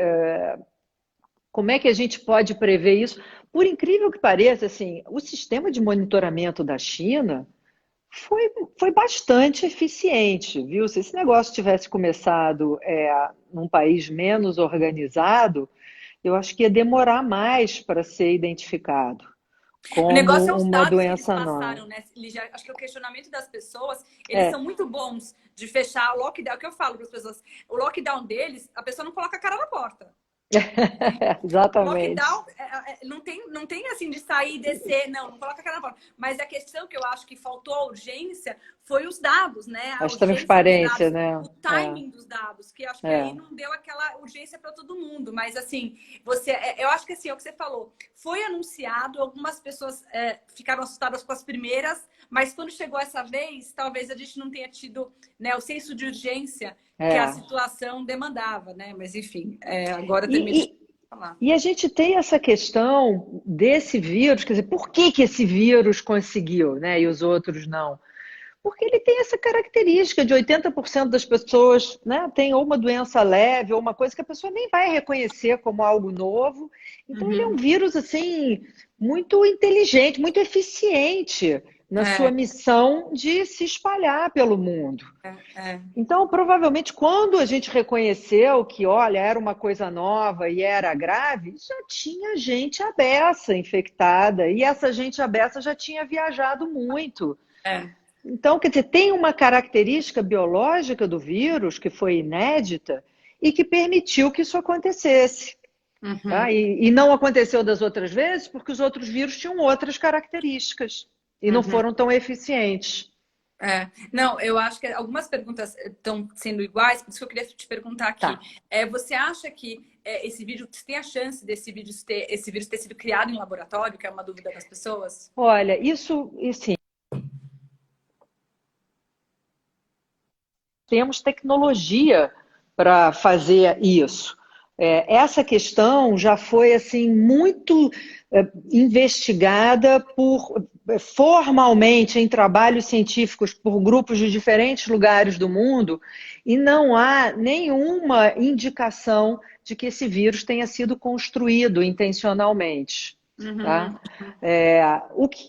como é que a gente pode prever isso. Por incrível que pareça, assim, o sistema de monitoramento da China foi, foi bastante eficiente, viu? Se esse negócio tivesse começado num país menos organizado, eu acho que ia demorar mais para ser identificado O negócio é como os uma dados que eles doença nova. passaram, né, Lígia? Acho que o questionamento das pessoas, eles É, são muito bons de fechar o lockdown. É o que eu falo para as pessoas, o lockdown deles, a pessoa não coloca a cara na porta. exatamente. Lockdown não tem assim de sair e descer, não coloca a cara na porta. Mas a questão que eu acho que faltou a urgência foi os dados, né? A As urgência dos transparência, dados, né? o timing dos dados, que eu acho que aí É. não deu aquela urgência para todo mundo. Mas assim, eu acho que assim, é o que você falou, foi anunciado, algumas pessoas ficaram assustadas com as primeiras, mas quando chegou essa vez, talvez a gente não tenha tido, né, o senso de urgência que a É. situação demandava, né? Mas enfim, agora eu termino de E, falar. e a gente tem essa questão desse vírus, quer dizer, por que que esse vírus conseguiu, né, e os outros não? Porque ele tem essa característica de 80% das pessoas, né, tem ou uma doença leve ou uma coisa que a pessoa nem vai reconhecer como algo novo. Então ele é um Uhum. vírus assim muito inteligente, muito eficiente na sua É, missão de se espalhar pelo mundo. é. Então, provavelmente, quando a gente reconheceu que, olha, era uma coisa nova e era grave, já tinha gente abessa infectada, e essa gente abessa já tinha viajado muito. É. Então, quer dizer, tem uma característica biológica do vírus que foi inédita e que permitiu que isso acontecesse. Uhum. Tá? E não aconteceu das outras vezes porque os outros vírus tinham outras características e não Uhum. foram tão eficientes. Não, eu acho que algumas perguntas estão sendo iguais, por isso que eu queria te perguntar aqui. Tá. Você acha que esse vírus tem a chance esse vírus ter sido criado em laboratório, que é uma dúvida das pessoas? Olha, isso, sim, temos tecnologia para fazer isso. Essa questão já foi assim muito investigada formalmente em trabalhos científicos por grupos de diferentes lugares do mundo e não há nenhuma indicação de que esse vírus tenha sido construído intencionalmente. Tá? Uhum. O que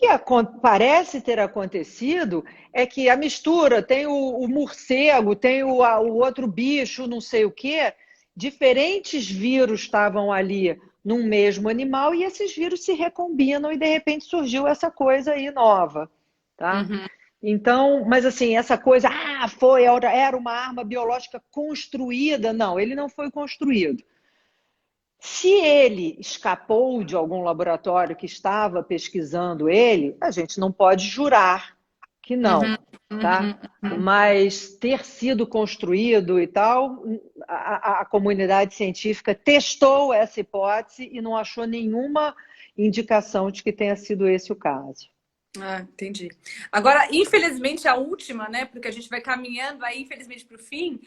parece ter acontecido é que a mistura tem o morcego, tem o outro bicho, não sei o quê, diferentes vírus estavam ali num mesmo animal e esses vírus se recombinam e de repente surgiu essa coisa aí nova, tá? Uhum. Então, mas assim, essa coisa, era uma arma biológica construída, não, ele não foi construído. Se ele escapou de algum laboratório que estava pesquisando ele, a gente não pode jurar que não, Uhum. tá? Uhum. Mas ter sido construído e tal, a comunidade científica testou essa hipótese e não achou nenhuma indicação de que tenha sido esse o caso. Ah, entendi. Agora, infelizmente, a última, né? Porque a gente vai caminhando aí, infelizmente, para o fim.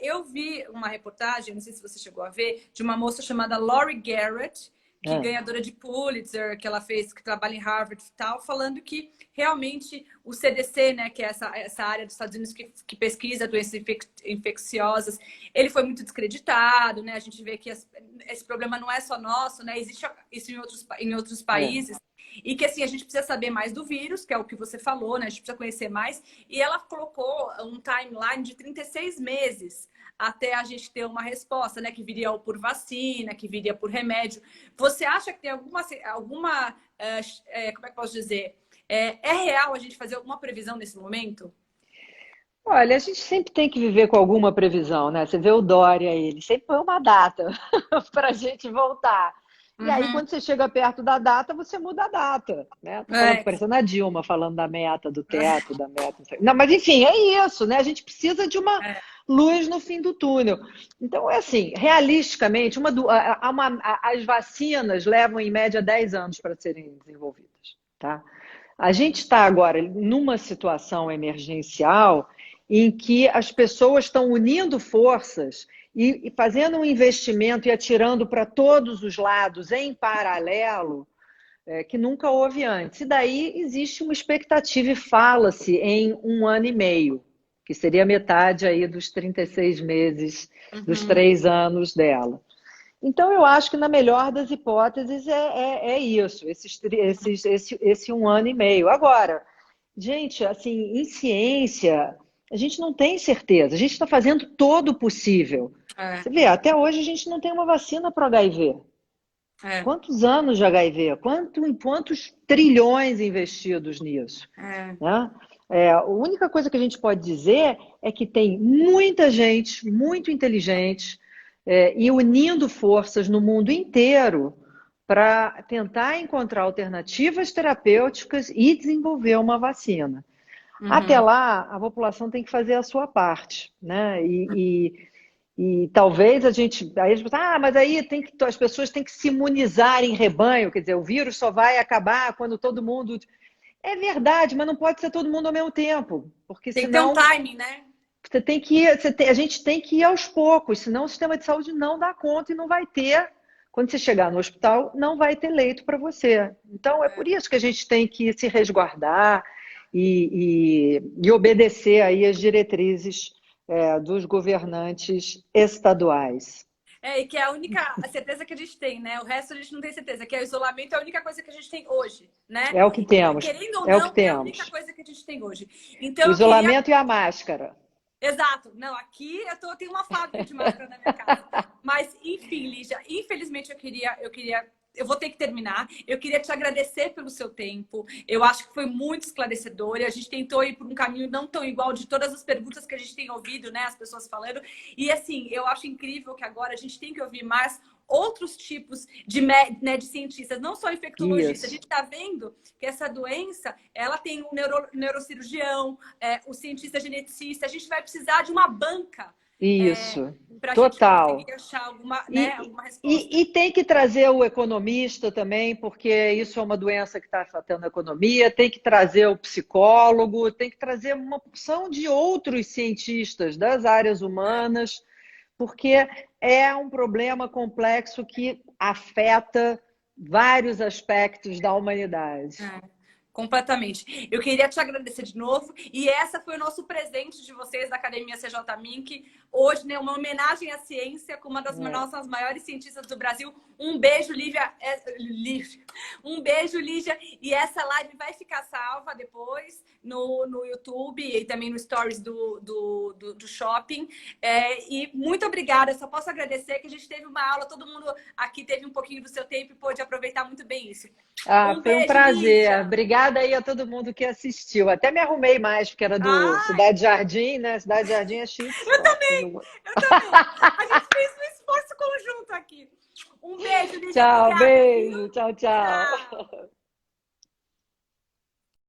Eu vi uma reportagem, não sei se você chegou a ver, de uma moça chamada Laurie Garrett, que é ganhadora de Pulitzer, que ela fez, que trabalha em Harvard e tal, falando que realmente o CDC, né, que é essa área dos Estados Unidos que pesquisa doenças infecciosas, ele foi muito descreditado, né? A gente vê que esse problema não é só nosso, né? Existe isso em outros países. E que assim, a gente precisa saber mais do vírus, que é o que você falou, né? A gente precisa conhecer mais. E ela colocou um timeline de 36 meses até a gente ter uma resposta, né? Que viria por vacina, que viria por remédio. Você acha que tem alguma como é que posso dizer? É real a gente fazer alguma previsão nesse momento? Olha, a gente sempre tem que viver com alguma previsão, né? Você vê o Dória, ele sempre põe uma data para a gente voltar. E aí, Uhum. quando você chega perto da data, você muda a data, né? Tô falando, parecendo a Dilma, falando da meta, do teto, da meta. Não, mas enfim, é isso, né? A gente precisa de uma luz no fim do túnel. Então, é assim, realisticamente, as vacinas levam em média 10 anos para serem desenvolvidas, tá? A gente está agora numa situação emergencial em que as pessoas estão unindo forças e fazendo um investimento e atirando para todos os lados em paralelo, que nunca houve antes. E daí existe uma expectativa e fala-se em 1 ano e meio, que seria metade aí dos 36 meses, dos 3 anos dela. Então, eu acho que na melhor das hipóteses é isso, esse 1 ano e meio. Agora, gente, assim, em ciência, a gente não tem certeza. A gente está fazendo todo o possível. É, Você vê, até hoje a gente não tem uma vacina para o HIV. é, Quantos anos de HIV? Quantos trilhões investidos nisso? é. Né? A única coisa que a gente pode dizer é que tem muita gente muito inteligente e unindo forças no mundo inteiro para tentar encontrar alternativas terapêuticas e desenvolver uma vacina. Até Uhum. lá, a população tem que fazer a sua parte, né? E talvez a gente. Aí a gente pensa, mas aí as pessoas têm que se imunizar em rebanho, quer dizer, o vírus só vai acabar quando todo mundo. É verdade, mas não pode ser todo mundo ao mesmo tempo, porque Tem que ter um senão timing, né? você tem que ir, a gente tem que ir aos poucos, senão o sistema de saúde não dá conta e não vai ter. Quando você chegar no hospital, não vai ter leito para você. Então, é por isso que a gente tem que se resguardar e obedecer aí as diretrizes dos governantes estaduais. E que é a única certeza que a gente tem, né? O resto a gente não tem certeza, que o isolamento é a única coisa que a gente tem hoje, né? É o que temos, Querendo ou é o que não, é a única temos. coisa que a gente tem hoje. O Então eu queria. isolamento e a máscara. Exato. Não, aqui eu tenho uma fábrica de máscara na minha casa. Mas, enfim, Lígia, infelizmente eu vou ter que terminar. Eu queria te agradecer pelo seu tempo. Eu acho que foi muito esclarecedor e a gente tentou ir por um caminho não tão igual de todas as perguntas que a gente tem ouvido, né? As pessoas falando. E assim, eu acho incrível que agora a gente tem que ouvir mais outros tipos de cientistas, não só infectologistas. A Isso, gente está vendo que essa doença, ela tem um neurocirurgião, o cientista geneticista. A gente vai precisar de uma banca isso, para a gente total. conseguir achar alguma, né, E, alguma resposta. e tem que trazer o economista também, porque isso é uma doença que está afetando a economia, tem que trazer o psicólogo, tem que trazer uma porção de outros cientistas das áreas humanas porque é um problema complexo que afeta vários aspectos da humanidade. Completamente. Eu queria te agradecer de novo. E essa foi o nosso presente de vocês da Academia CJ Mink. Hoje, né, uma homenagem à ciência com uma das nossas maiores cientistas do Brasil. Um beijo, Lívia. Um beijo, Lígia. E essa live vai ficar salva depois no YouTube e também no Stories do Shopping. E muito obrigada. Eu só posso agradecer que a gente teve uma aula, todo mundo aqui teve um pouquinho do seu tempo e pôde aproveitar muito bem isso. Foi um prazer. Lígia. Obrigada aí a todo mundo que assistiu. Até me arrumei mais, porque era do Cidade Jardim, né? Cidade Jardim é chique. Eu também. A gente fez um esforço conjunto aqui. Um beijo, Lígia. Tchau, Obrigada. beijo. Tchau, tchau.